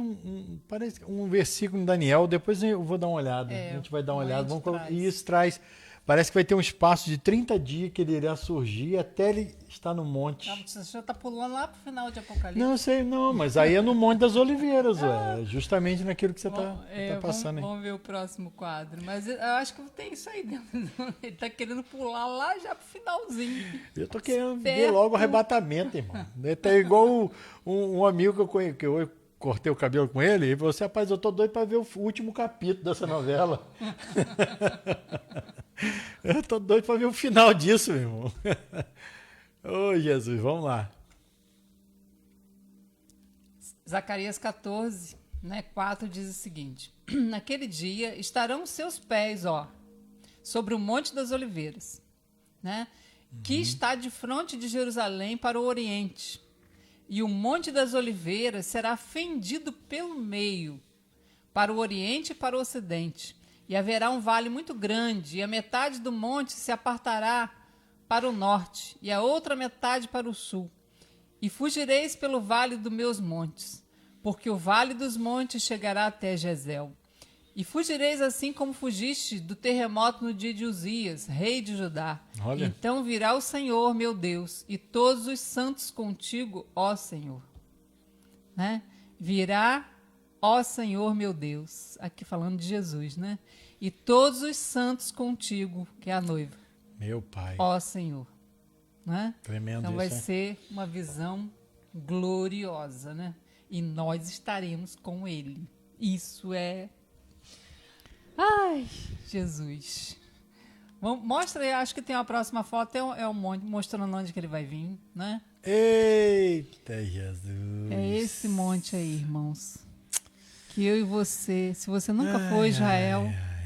parece um versículo em Daniel, depois eu vou dar uma olhada. A gente vai dar uma olhada. E isso traz. Parece que vai ter um espaço de 30 dias que ele irá surgir até ele estar no monte. Você já está pulando lá para o final de Apocalipse. Não, sei, não, mas aí é no Monte das Oliveiras, justamente naquilo que você está passando aí. Vamos ver o próximo quadro. Mas eu acho que tem isso aí dentro. Ele está querendo pular lá já para o finalzinho. Eu estou querendo ver logo o arrebatamento, irmão. Tá igual um amigo que eu cortei o cabelo com ele, e você, rapaz, eu tô doido para ver o último capítulo dessa novela. Eu tô doido para ver o final disso, meu irmão. Ô, Jesus, vamos lá. Zacarias 14, 4 diz o seguinte: naquele dia estarão seus pés, sobre o Monte das Oliveiras, que está de frente de Jerusalém para o oriente. E o Monte das Oliveiras será fendido pelo meio, para o oriente e para o ocidente. E haverá um vale muito grande, e a metade do monte se apartará para o norte, e a outra metade para o sul. E fugireis pelo vale dos meus montes, porque o vale dos montes chegará até Jezel. E fugireis assim como fugiste do terremoto no dia de Uzias, rei de Judá. Olha. Então virá o Senhor, meu Deus, e todos os santos contigo, ó Senhor. Virá, ó Senhor, meu Deus. Aqui falando de Jesus, E todos os santos contigo, que é a noiva. Meu Pai. Ó Senhor. Tremendo então isso, vai ser uma visão gloriosa, E nós estaremos com ele. Isso é... Ai, Jesus. Mostra aí, acho que tem uma próxima foto, é um monte, mostrando onde que ele vai vir, Eita, Jesus. É esse monte aí, irmãos. Que eu e você, se você nunca foi a Israel,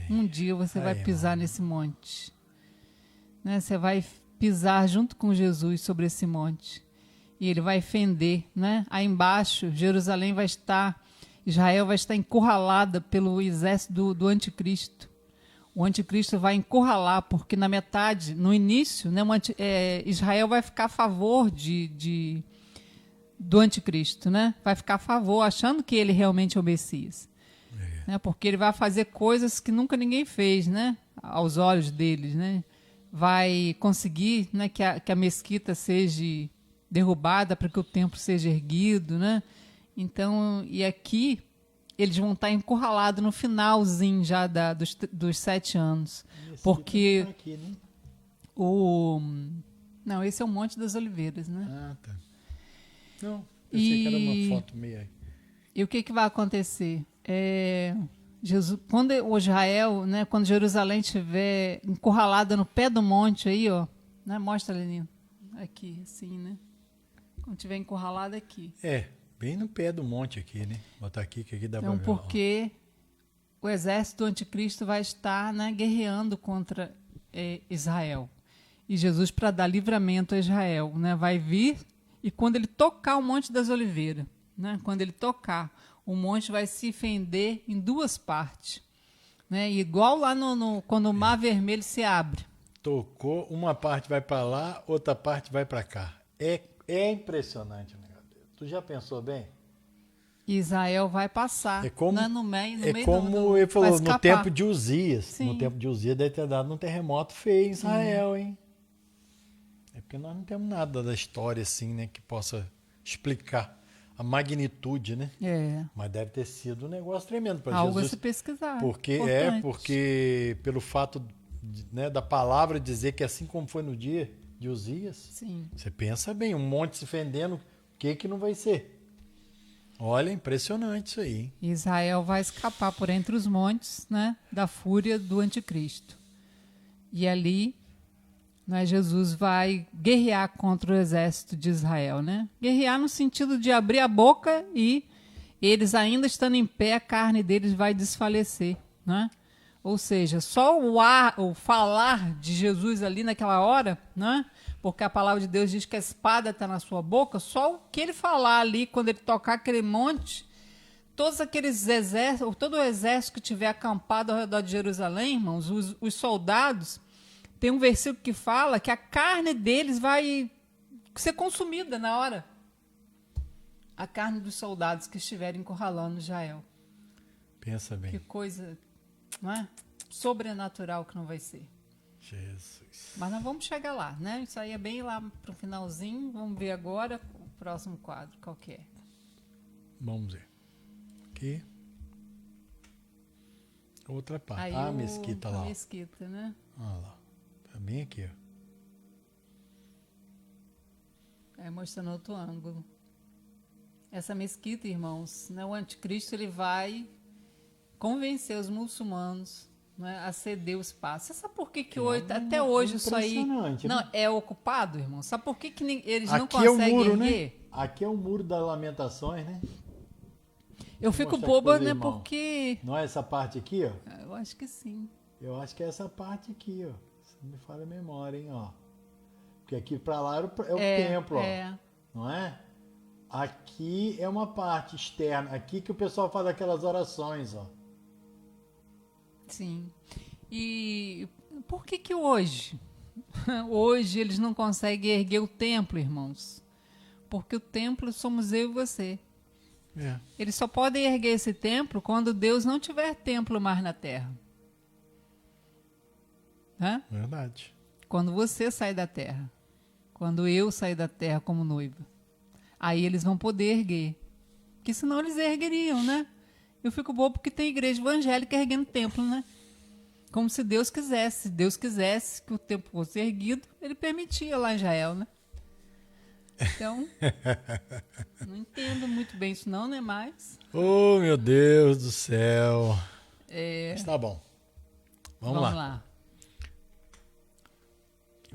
um dia você vai pisar nesse monte. Você vai pisar junto com Jesus sobre esse monte. E ele vai fender, Aí embaixo, Jerusalém vai estar... Israel vai estar encurralada pelo exército do anticristo. O anticristo vai encurralar, porque na metade, no início, Israel vai ficar a favor do anticristo, Vai ficar a favor, achando que ele realmente é o Messias. Porque ele vai fazer coisas que nunca ninguém fez, aos olhos deles, Vai conseguir que a mesquita seja derrubada para que o templo seja erguido, Então, e aqui eles vão estar encurralados no finalzinho já dos 7 anos. Porque aqui, não, esse é o Monte das Oliveiras, Ah, tá. Não, pensei que era uma foto meio aí. E o que vai acontecer? Jesus, quando o Israel, quando Jerusalém estiver encurralada no pé do monte aí, mostra, Leninho, aqui, assim, Quando estiver encurralada aqui. Bem no pé do monte aqui, Botar aqui, que aqui dá então, pra ver. Porque o exército do anticristo vai estar guerreando contra Israel. E Jesus, para dar livramento a Israel, vai vir, e quando ele tocar o Monte das Oliveiras, quando ele tocar, o monte vai se fender em 2 partes. Igual lá quando o Mar Vermelho se abre. Tocou, uma parte vai para lá, outra parte vai para cá. É impressionante, amigo. Tu já pensou bem? Israel vai passar. No meio como ele falou, no tempo de Uzias. Sim. No tempo de Uzias deve ter dado um terremoto feio em Israel, hein? É porque nós não temos nada da história assim, que possa explicar a magnitude, Mas deve ter sido um negócio tremendo para Jesus. Algo a se pesquisar. Porque pelo fato da palavra dizer que assim como foi no dia de Uzias, sim. Você pensa bem, um monte se fendendo, o que não vai ser? Olha, impressionante isso aí. Hein? Israel vai escapar por entre os montes, da fúria do anticristo. E ali, Jesus vai guerrear contra o exército de Israel, Guerrear no sentido de abrir a boca e eles ainda estando em pé, a carne deles vai desfalecer, né? Ou seja, só o falar de Jesus ali naquela hora, né? Porque a palavra de Deus diz que a espada está na sua boca, só o que ele falar ali, quando ele tocar aquele monte, todos aqueles exércitos, todo o exército que tiver acampado ao redor de Jerusalém, irmãos, os soldados, tem um versículo que fala que a carne deles vai ser consumida na hora. A carne dos soldados que estiverem encurralando Israel. Pensa bem. Que coisa, não é? Sobrenatural que não vai ser. Jesus. Mas nós vamos chegar lá, né? Isso aí é bem lá pro finalzinho. Vamos ver agora o próximo quadro, qual que é. Vamos ver. Aqui. Outra parte. Aí a mesquita lá. A mesquita, né? Olha lá. Tá bem aqui, ó. Aí mostrando outro ângulo. Essa mesquita, irmãos, né, o anticristo ele vai convencer os muçulmanos, né, a ceder o espaço. Você sabe por que hoje, até hoje isso aí não é ocupado, irmão? Sabe por que eles não conseguem muro, erguer? Né? Aqui é o muro das lamentações, né? Eu fico boba, né, porque... Não é essa parte aqui, ó? Eu acho que sim. Eu acho que é essa parte aqui, ó. Se não me falha a memória, hein, ó. Porque aqui pra lá é o templo, ó. Não é? Aqui é uma parte externa. Aqui que o pessoal faz aquelas orações, ó. Sim. E por que hoje? Hoje eles não conseguem erguer o templo, irmãos. Porque o templo somos eu e você. É. Eles só podem erguer esse templo quando Deus não tiver templo mais na terra. Hã? Verdade. Quando você sair da terra. Quando eu sair da terra como noiva. Aí eles vão poder erguer. Porque senão eles ergueriam, né? Eu fico bobo porque tem igreja evangélica erguendo templo, né? Como se Deus quisesse. Se Deus quisesse que o templo fosse erguido, ele permitia lá em Israel, né? Então, não entendo muito bem isso não, né? Mas... Oh, meu Deus do céu. Mas tá bom. Vamos lá.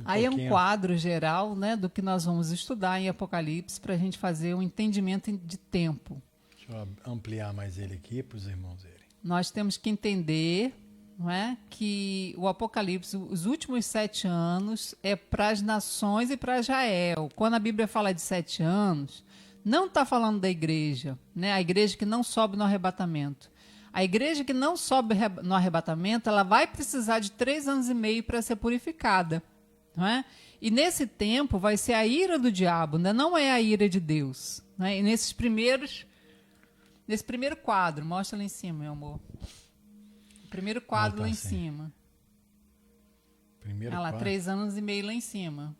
Aí é um quadro geral, né, do que nós vamos estudar em Apocalipse para a gente fazer um entendimento de tempo. Deixa eu ampliar mais ele aqui para os irmãos verem. Nós temos que entender, não é, que o Apocalipse, os últimos 7 anos, é para as nações e para Israel. Quando a Bíblia fala de 7 anos, não está falando da igreja, né, a igreja que não sobe no arrebatamento. A igreja que não sobe no arrebatamento, ela vai precisar de 3 anos e meio para ser purificada. Não é? E nesse tempo vai ser a ira do diabo, né? Não é a ira de Deus. Né? E nesse primeiro quadro, mostra lá em cima, meu amor. O primeiro quadro lá em cima. Primeiro lá, quadro. 3 anos e meio lá em cima.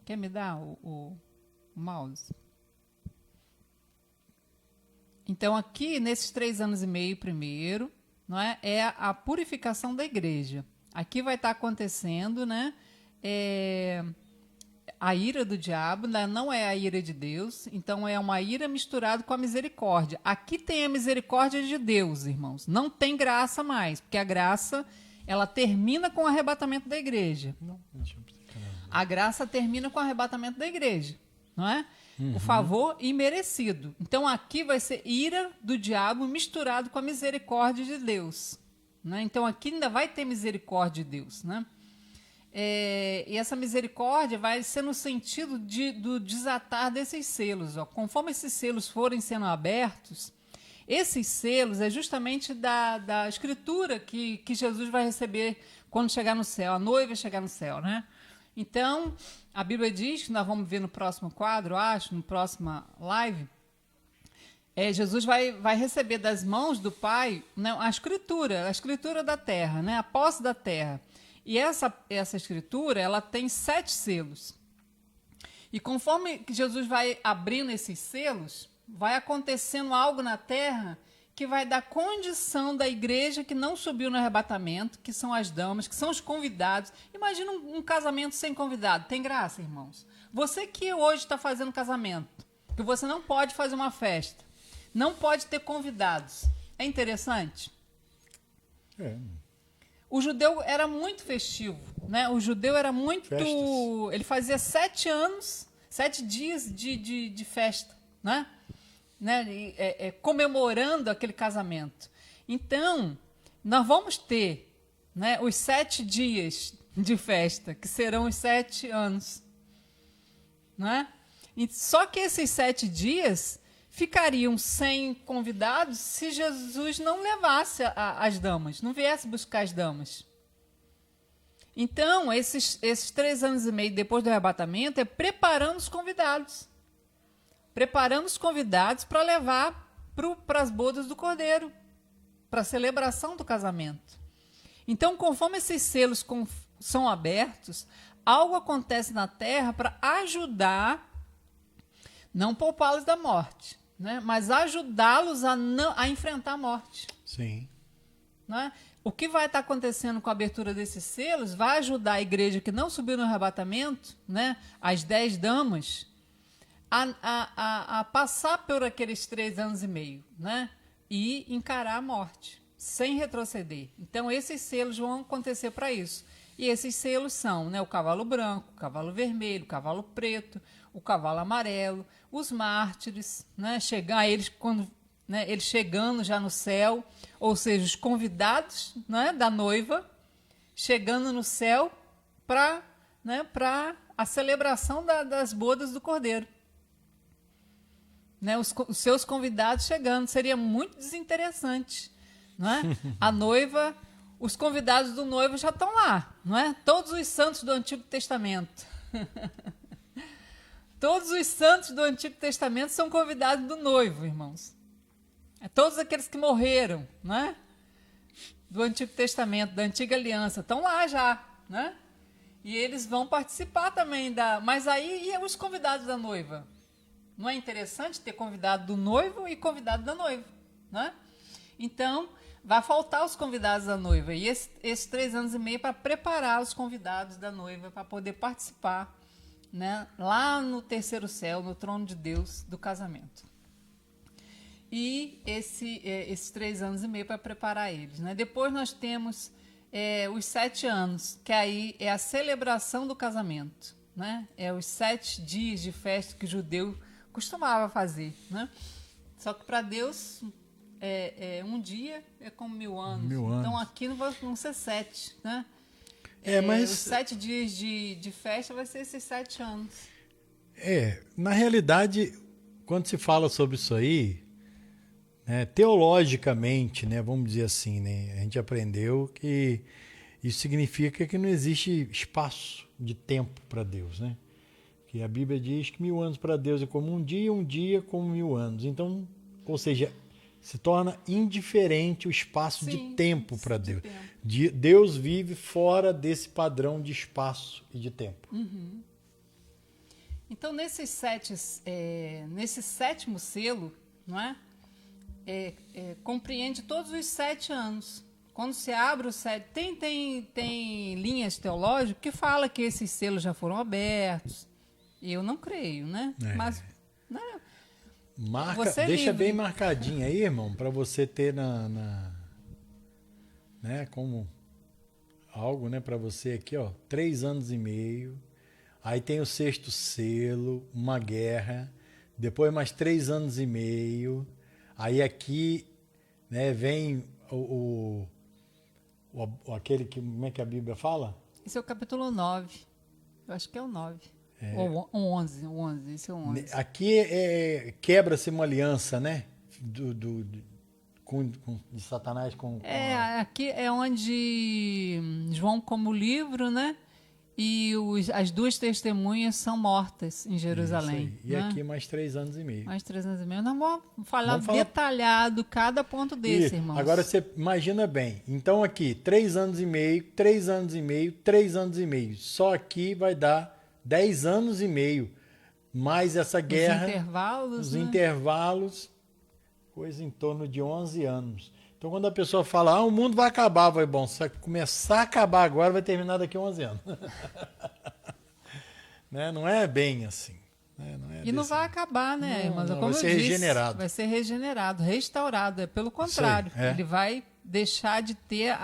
Quer me dar o mouse? Então aqui, nesses 3 anos e meio primeiro, não é a purificação da igreja. Aqui vai estar acontecendo, né? A ira do diabo, né? Não é a ira de Deus, então é uma ira misturada com a misericórdia. Aqui tem a misericórdia de Deus, irmãos. Não tem graça mais, porque a graça ela termina com o arrebatamento da igreja. A graça termina com o arrebatamento da igreja, não é? O favor imerecido. Então aqui vai ser ira do diabo misturado com a misericórdia de Deus, né? Então aqui ainda vai ter misericórdia de Deus, né? E essa misericórdia vai ser no sentido do desatar desses selos. Ó. Conforme esses selos forem sendo abertos, esses selos é justamente da escritura que Jesus vai receber quando chegar no céu, a noiva chegar no céu, né? Então, a Bíblia diz, que nós vamos ver no próximo quadro, acho, no próxima live, Jesus vai receber das mãos do Pai, né, a escritura da terra, né, a posse da terra. E essa escritura, ela tem 7 selos. E conforme Jesus vai abrindo esses selos, vai acontecendo algo na terra que vai dar condição da igreja que não subiu no arrebatamento, que são as damas, que são os convidados. Imagina um casamento sem convidado. Tem graça, irmãos? Você que hoje está fazendo casamento, que você não pode fazer uma festa, não pode ter convidados. É interessante? O judeu era muito festivo, né? O judeu era muito... Festas. Ele fazia 7 dias de festa, né? né, comemorando aquele casamento. Então, nós vamos ter, né, os 7 dias de festa, que serão os 7 anos. Né? E só que esses 7 dias ficariam sem convidados se Jesus não levasse as damas, não viesse buscar as damas. Então, esses 3 anos e meio depois do arrebatamento é preparando os convidados. Preparando os convidados para levar para as bodas do Cordeiro, para a celebração do casamento. Então, conforme esses selos são abertos, algo acontece na terra para ajudar, não poupá-los da morte, né? Mas ajudá-los a enfrentar a morte. Sim. Né? O que vai estar acontecendo com a abertura desses selos vai ajudar a igreja que não subiu no arrebatamento, né? As 10 damas, a passar por aqueles 3 anos e meio, né? E encarar a morte, sem retroceder. Então, esses selos vão acontecer para isso. E esses selos são, né, o cavalo branco, o cavalo vermelho, o cavalo preto, o cavalo amarelo, os mártires, né, eles chegando já no céu, ou seja, os convidados, né, da noiva chegando no céu para, né, a celebração das bodas do Cordeiro. Né, os seus convidados chegando, seria muito desinteressante. Né? A noiva... Os convidados do noivo já estão lá, não é? Todos os santos do Antigo Testamento. Todos os santos do Antigo Testamento são convidados do noivo, irmãos. Todos aqueles que morreram, não é? Do Antigo Testamento, da Antiga Aliança, estão lá já, né? E eles vão participar também Mas aí, e os convidados da noiva? Não é interessante ter convidado do noivo e convidado da noiva, né? Então... vai faltar os convidados da noiva. E esses 3 anos e meio para preparar os convidados da noiva para poder participar, né, lá no terceiro céu, no trono de Deus, do casamento. E esses 3 anos e meio para preparar eles. Né? Depois nós temos os 7 anos, que aí é a celebração do casamento. Né? É os 7 dias de festa que o judeu costumava fazer. Né? Só que para Deus... um dia é como 1000 anos. Então aqui não vão ser 7, né? Mas... Os 7 dias de festa vai ser esses 7 anos. Na realidade, quando se fala sobre isso aí, né, teologicamente, né, vamos dizer assim, né, a gente aprendeu que isso significa que não existe espaço de tempo para Deus, né? Que a Bíblia diz que 1000 anos para Deus é como um dia como 1000 anos. Então, ou seja, se torna indiferente o espaço de tempo para Deus. Deus vive fora desse padrão de espaço e de tempo. Uhum. Então, nesse 7º selo, não é? Compreende todos os 7 anos. Quando se abre o 7... Tem linhas teológicas que falam que esses selos já foram abertos. Eu não creio, né? Mas... né? Deixa bem marcadinho aí, irmão, para você ter né, como algo, né, para você aqui, ó, 3 anos e meio. Aí tem o 6º selo, uma guerra, depois mais 3 anos e meio. Aí aqui, né, vem aquele que, como é que a Bíblia fala? Esse é o capítulo 9. Eu acho que é o 9. Ou 11, esse é o 11. Aqui quebra-se uma aliança, né? De Satanás com aqui é onde João, como livro, né? E as 2 testemunhas são mortas em Jerusalém. E aqui mais 3 anos e meio. Mais 3 anos e meio. Nós vamos falar detalhado cada ponto desse, irmãos. Agora você imagina bem. Então aqui, 3 anos e meio, 3 anos e meio, 3 anos e meio. Só aqui vai dar 10 anos e meio, mais essa guerra, os intervalos, coisa em torno de 11 anos. Então, quando a pessoa fala, o mundo vai acabar, bom, se começar a acabar agora, vai terminar daqui a 11 anos. Né? Não é bem assim. Né? Não vai acabar, né? Mas como vai ser regenerado. Vai ser regenerado, restaurado. Pelo contrário, ele vai deixar de ter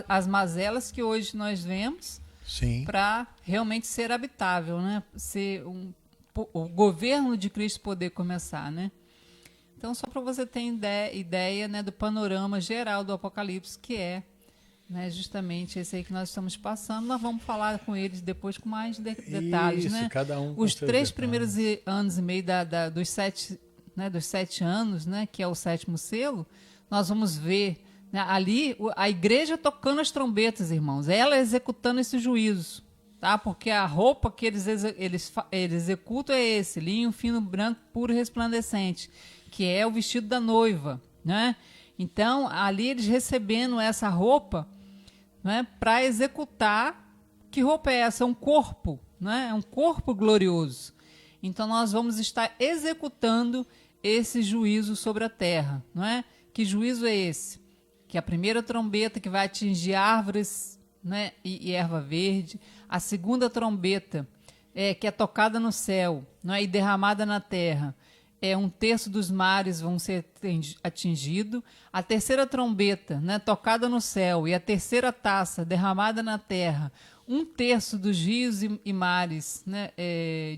as mazelas que hoje nós vemos, para realmente ser habitável, né? Ser o governo de Cristo poder começar, né? Então, só para você ter ideia, né, do panorama geral do Apocalipse, que é, né, justamente esse aí que nós estamos passando. Nós vamos falar com eles depois com mais detalhes. Isso, né? cada um com Os seus 3 detalhes. primeiros anos e meio dos 7, né, dos 7 anos, né, que é o 7º selo, nós vamos ver, né, ali a igreja tocando as trombetas, irmãos, ela executando esse juízo. Tá? Porque a roupa que eles executam é esse, linho fino, branco, puro e resplandecente, que é o vestido da noiva. Né? Então, ali eles recebendo essa roupa, né, para executar. Que roupa é essa? É um corpo, né? É um corpo glorioso. Então, nós vamos estar executando esse juízo sobre a terra. Não é? Que juízo é esse? Que a primeira trombeta que vai atingir árvores, né, e erva verde, a segunda trombeta que é tocada no céu, né, e derramada na terra, 1/3 dos mares vão ser atingidos. A terceira trombeta, né, tocada no céu, e a terceira taça derramada na terra, 1/3 dos rios e mares, né,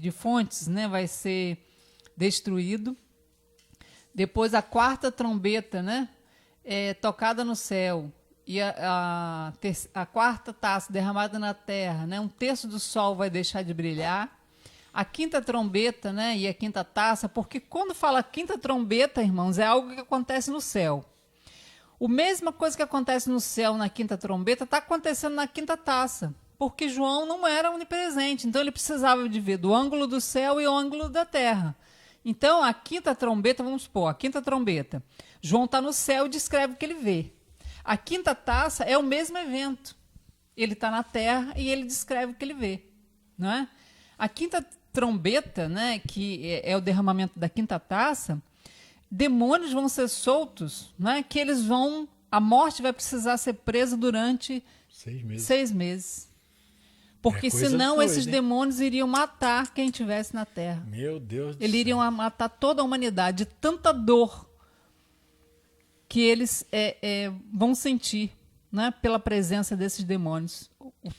de fontes, né, vai ser destruído. Depois a quarta trombeta, né, tocada no céu, e a quarta taça derramada na terra, né, 1/3 do sol vai deixar de brilhar. A quinta trombeta, né, e a quinta taça, porque quando fala quinta trombeta, irmãos, é algo que acontece no céu. A mesma coisa que acontece no céu na quinta trombeta está acontecendo na quinta taça, porque João não era onipresente, então ele precisava de ver do ângulo do céu e o ângulo da terra. Então, a quinta trombeta, vamos supor, a quinta trombeta, João está no céu e descreve o que ele vê. A quinta taça é o mesmo evento. Ele está na terra e ele descreve o que ele vê. Não é? A quinta trombeta, né, que é o derramamento da quinta taça, demônios vão ser soltos, né, que eles vão... A morte vai precisar ser presa durante 6 meses. Porque senão esses demônios iriam matar quem estivesse na terra. Meu Deus do céu. Eles iriam matar toda a humanidade de tanta dor que eles vão sentir, né, pela presença desses demônios.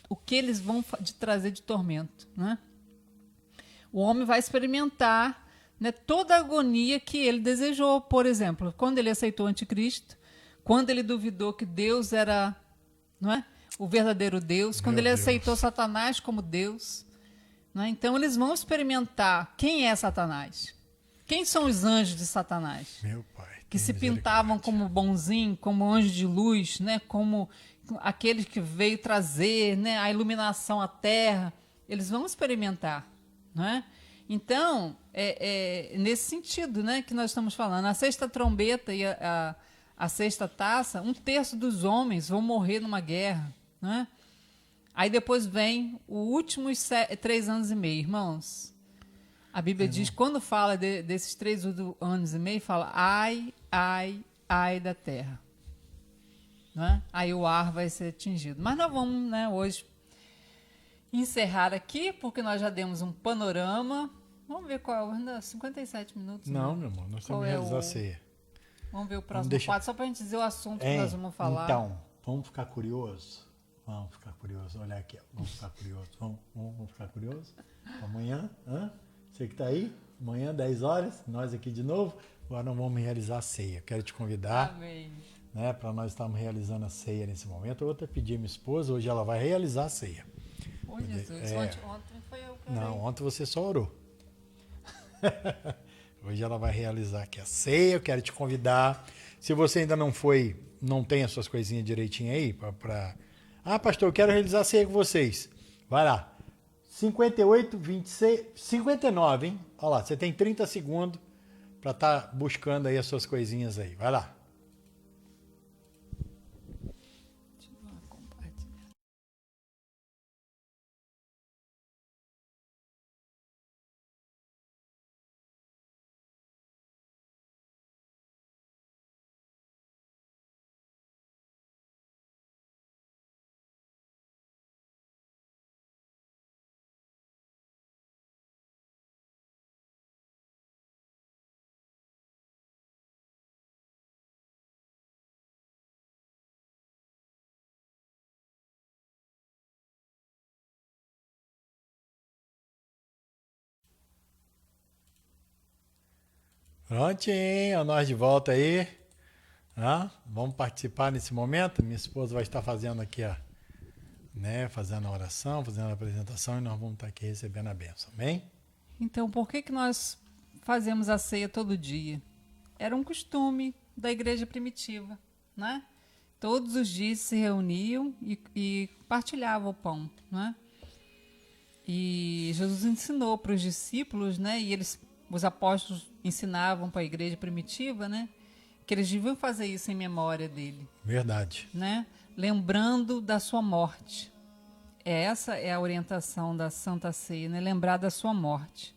O que eles vão trazer de tormento. Né? O homem vai experimentar, né, toda a agonia que ele desejou. Por exemplo, quando ele aceitou o anticristo, quando ele duvidou que Deus era, não é, o verdadeiro Deus, quando ele aceitou Satanás como Deus. Né? Então, eles vão experimentar quem é Satanás. Quem são os anjos de Satanás? Meu Pai. Que se pintavam como bonzinho, como anjo de luz, né? Como aquele que veio trazer, né, a iluminação à terra. Eles vão experimentar. Né? Então, nesse sentido, né, que nós estamos falando. A sexta trombeta e a sexta taça, 1/3 dos homens vão morrer numa guerra. Né? Aí depois vem os últimos 3 anos e meio, irmãos. A Bíblia diz, quando fala desses 3 anos e meio, fala ai, ai, ai da terra. Né? Aí o ar vai ser atingido. Mas nós vamos, né, hoje encerrar aqui, porque nós já demos um panorama. Vamos ver qual é, ainda 57 minutos. Não, meu irmão, nós temos que realizar a ceia. Vamos ver o próximo quadro, só para a gente dizer o assunto que nós vamos falar. Então, vamos ficar curiosos? Vamos ficar curiosos. Olha aqui, vamos ficar curiosos. Vamos ficar curiosos? Amanhã, você que está aí, amanhã, 10 horas, nós aqui de novo. Agora nós vamos realizar a ceia. Quero te convidar, né, para nós estarmos realizando a ceia nesse momento. Eu vou até pedir a minha esposa, hoje ela vai realizar a ceia. Ô, Jesus, ontem foi eu que Não, ontem você só orou. Hoje ela vai realizar aqui a ceia. Eu quero te convidar. Se você ainda não tem as suas coisinhas direitinho aí, pastor, eu quero realizar a ceia com vocês. Vai lá. 58, 26, 59, hein? Olha lá, você tem 30 segundos para estar buscando aí as suas coisinhas aí. Vai lá. Prontinho, nós de volta aí. Vamos participar nesse momento. Minha esposa vai estar fazendo aqui, né, fazendo a oração, fazendo a apresentação, e nós vamos estar aqui recebendo a bênção. Amém? Então, por que nós fazemos a ceia todo dia? Era um costume da igreja primitiva, né? Todos os dias se reuniam e partilhavam o pão, né? E Jesus ensinou para os discípulos, né? E os apóstolos ensinavam para a igreja primitiva, né? Que eles deviam fazer isso em memória dele. Verdade. Né? Lembrando da sua morte. Essa é a orientação da Santa Ceia, né? Lembrar da sua morte.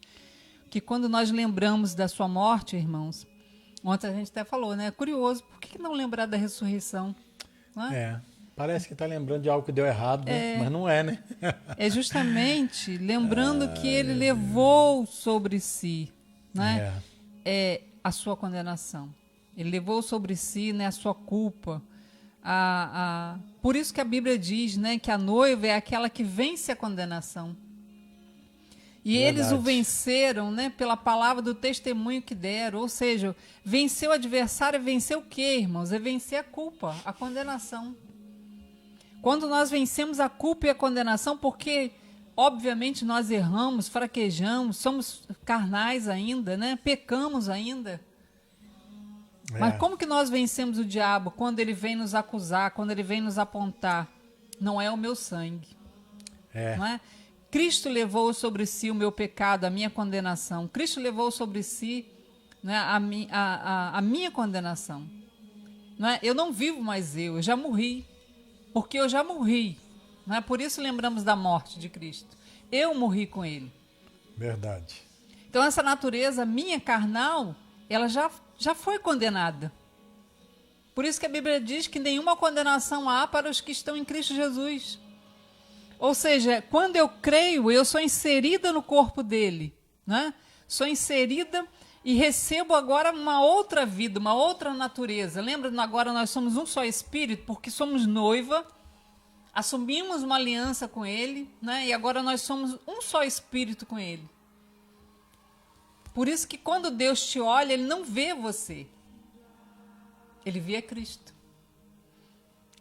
Que quando nós lembramos da sua morte, irmãos, ontem a gente até falou, né? É curioso, por que não lembrar da ressurreição? Parece que está lembrando de algo que deu errado, né? Mas não é, né? É justamente lembrando que ele levou sobre si, né? A sua condenação. Ele levou sobre si, né, a sua culpa. Por isso que a Bíblia diz, né, que a noiva é aquela que vence a condenação. E eles o venceram, né, pela palavra do testemunho que deram. Ou seja, vencer o adversário, vencer o quê, irmãos? É vencer a culpa, a condenação. Quando nós vencemos a culpa e a condenação, porque, obviamente, nós erramos, fraquejamos, somos carnais ainda, né? Pecamos ainda. Mas como que nós vencemos o diabo quando ele vem nos acusar, quando ele vem nos apontar? Não é o meu sangue. Não é? Cristo levou sobre si o meu pecado, a minha condenação. Cristo levou sobre si, né, a minha condenação. Não é? Eu não vivo mais eu já morri. Porque eu já morri. Não é? Por isso lembramos da morte de Cristo. Eu morri com ele. Verdade. Então essa natureza minha carnal, ela já foi condenada. Por isso que a Bíblia diz que nenhuma condenação há para os que estão em Cristo Jesus. Ou seja, quando eu creio, eu sou inserida no corpo dele. Né? Sou inserida e recebo agora uma outra vida, uma outra natureza. Lembra, agora nós somos um só espírito, porque somos noiva, assumimos uma aliança com ele, né? E agora nós somos um só espírito com ele. Por isso que quando Deus te olha, ele não vê você. Ele vê Cristo.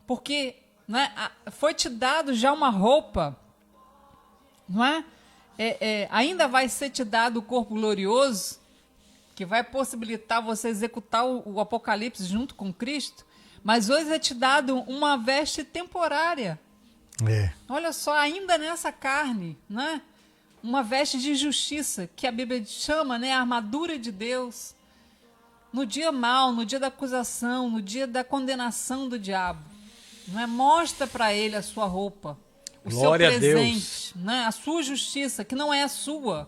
Porque, né, foi te dado já uma roupa, não é? Ainda vai ser te dado o corpo glorioso, que vai possibilitar você executar o Apocalipse junto com Cristo, mas hoje é te dado uma veste temporária. Olha só, ainda nessa carne, né? Uma veste de justiça, que a Bíblia chama, né, a armadura de Deus. No dia mau, no dia da acusação, no dia da condenação do diabo, não é? Mostra para ele a sua roupa, o Glória seu presente, né? A sua justiça, que não é a sua.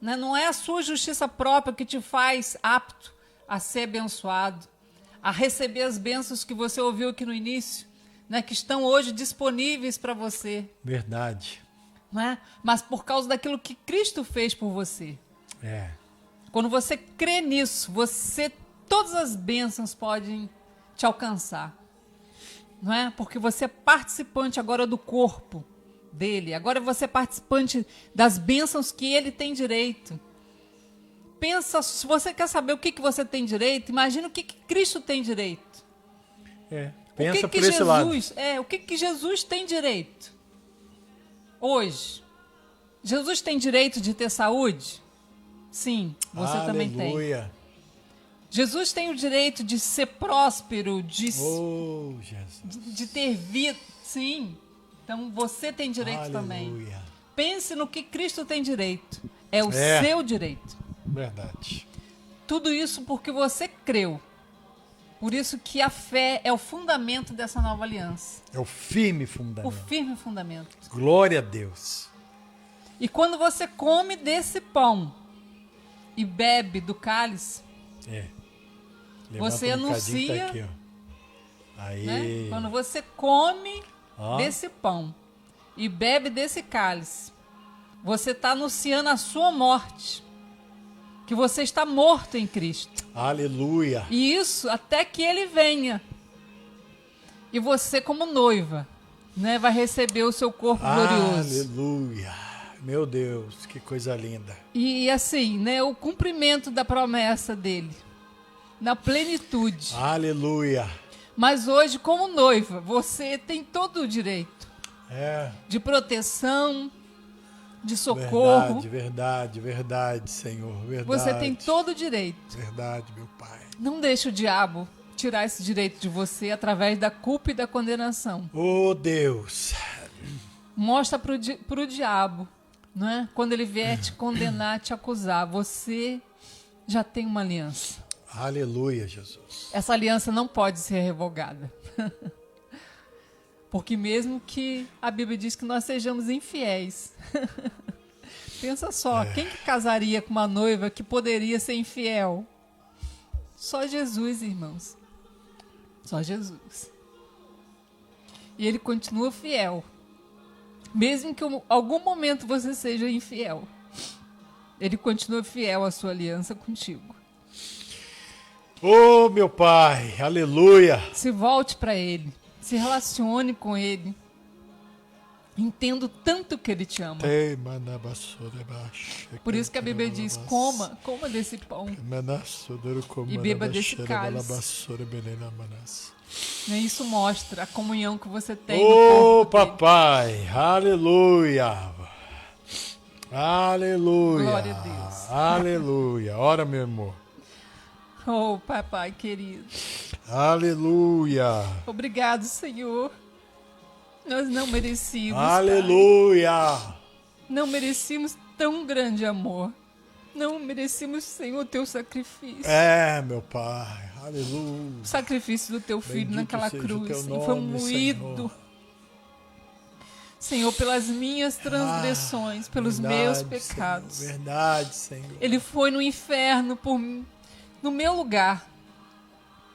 Né? Não é a sua justiça própria que te faz apto a ser abençoado, a receber as bênçãos que você ouviu aqui no início, né? Que estão hoje disponíveis para você. Verdade. Né? Mas por causa daquilo que Cristo fez por você. Quando você crê nisso, todas as bênçãos podem te alcançar. Não é? Porque você é participante agora do corpo dele. Agora você é participante das bênçãos que ele tem direito. Pensa, se você quer saber o que você tem direito, imagina o que Cristo tem direito. Pensa por esse lado. O que Jesus tem direito hoje? Jesus tem direito de ter saúde? Sim, você também tem. Jesus tem o direito de ser próspero, de ter vida. Sim. Então você tem direito também. Pense no que Cristo tem direito. É o seu direito. Verdade. Tudo isso porque você creu. Por isso que a fé é o fundamento dessa nova aliança. É o firme fundamento. O firme fundamento. Glória a Deus. E quando você come desse pão e bebe do cálice, você anuncia. Tá aqui, aí. Né? Quando você come desse pão e bebe desse cálice, você está anunciando a sua morte, que você está morto em Cristo. Aleluia. E isso até que ele venha. E você, como noiva, né, vai receber o seu corpo glorioso. Aleluia. Meu Deus, que coisa linda. E assim, né, o cumprimento da promessa dele, na plenitude. Aleluia. Mas hoje, como noiva, você tem todo o direito de proteção, de socorro. Verdade, Senhor. Verdade. Você tem todo o direito. Verdade, meu Pai. Não deixe o diabo tirar esse direito de você através da culpa e da condenação. Oh, Deus. Mostra pro diabo, não é? Quando ele vier te condenar, te acusar, você já tem uma aliança. Aleluia, Jesus. Essa aliança não pode ser revogada. Porque mesmo que a Bíblia diz que nós sejamos infiéis. Pensa só, quem que casaria com uma noiva que poderia ser infiel? Só Jesus, irmãos. Só Jesus. E ele continua fiel. Mesmo que em algum momento você seja infiel. Ele continua fiel à sua aliança contigo. Oh, meu Pai, aleluia. Se volte para ele. Se relacione com ele. Entenda o tanto que ele te ama. Por isso que a Bíblia diz, coma desse pão e beba desse cálice. E isso mostra a comunhão que você tem no corpo dele. Papai, aleluia. Aleluia. Glória a Deus. Aleluia. Ora, meu amor. Oh, papai querido. Aleluia. Obrigado, Senhor. Nós não merecíamos. Aleluia. Pai. Não merecíamos tão grande amor. Não merecíamos, Senhor, o teu sacrifício. Meu Pai. Aleluia. O sacrifício do teu filho Bendito naquela seja cruz. o teu nome, Foi moído. Senhor, pelas minhas transgressões, pelos meus pecados. Senhor, verdade, Senhor. Ele foi no inferno no meu lugar.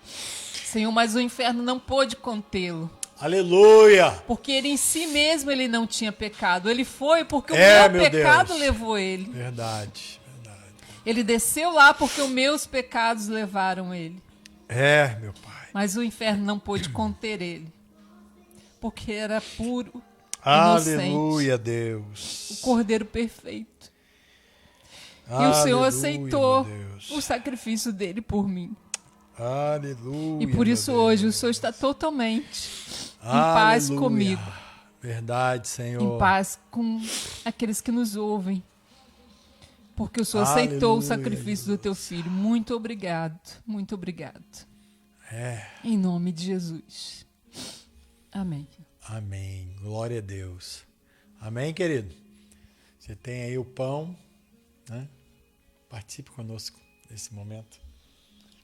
Senhor, mas o inferno não pôde contê-lo. Aleluia. Porque ele em si mesmo ele não tinha pecado. Ele foi porque o meu pecado Deus. levou ele. Verdade. Ele desceu lá porque os meus pecados levaram ele. Meu Pai. Mas o inferno não pôde conter ele. Porque era puro, Aleluia, inocente. Deus. O Cordeiro perfeito. Aleluia, e o Senhor aceitou Deus. o sacrifício dele por mim. Aleluia. E por isso hoje o Senhor está totalmente em paz comigo. Verdade, Senhor. Em paz com aqueles que nos ouvem. Porque o Senhor aceitou o sacrifício do teu filho. Muito obrigado. Muito obrigado. Em nome de Jesus. Amém. Amém. Glória a Deus. Amém, querido? Você tem aí o pão, né? Participe conosco nesse momento.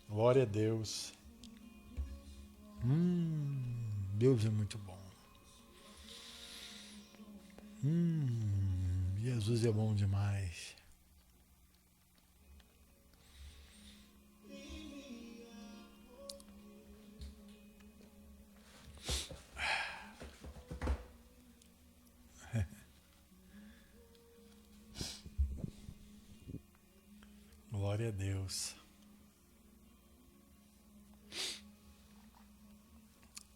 Glória a Deus. Deus é muito bom. Jesus é bom demais. Glória a Deus.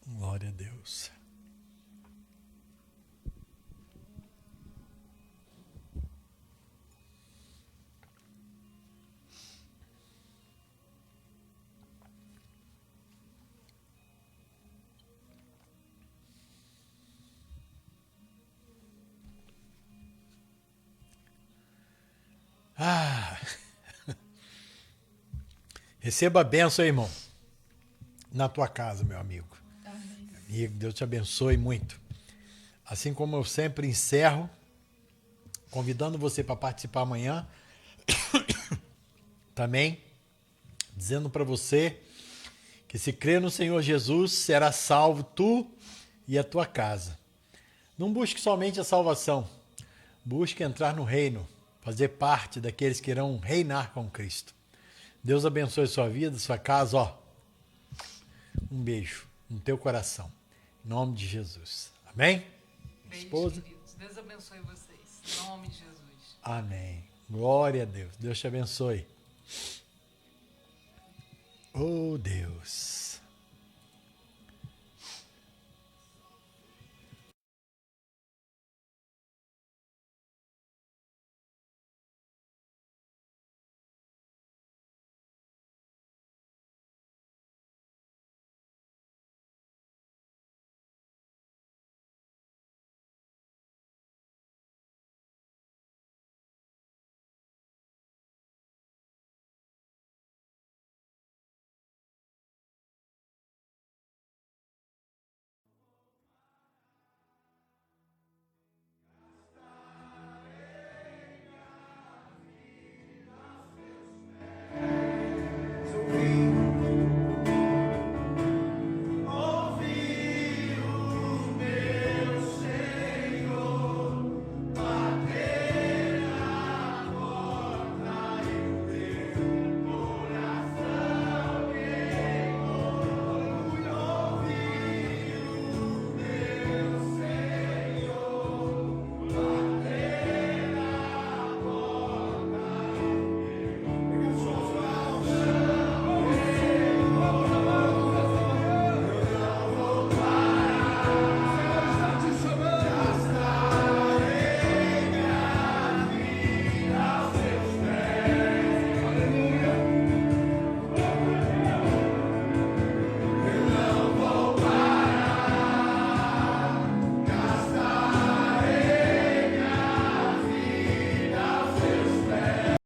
Glória a Deus. Receba a bênção, irmão, na tua casa, meu amigo. Amém. Amigo, Deus te abençoe muito. Assim como eu sempre encerro, convidando você para participar amanhã, também dizendo para você que se crer no Senhor Jesus, será salvo tu e a tua casa. Não busque somente a salvação, busque entrar no reino, fazer parte daqueles que irão reinar com Cristo. Deus abençoe sua vida, sua casa, Um beijo no teu coração. Em nome de Jesus. Amém? Beijo, esposa. queridos. Deus abençoe vocês. Em nome de Jesus. Amém. Glória a Deus. Deus te abençoe. Oh, Deus.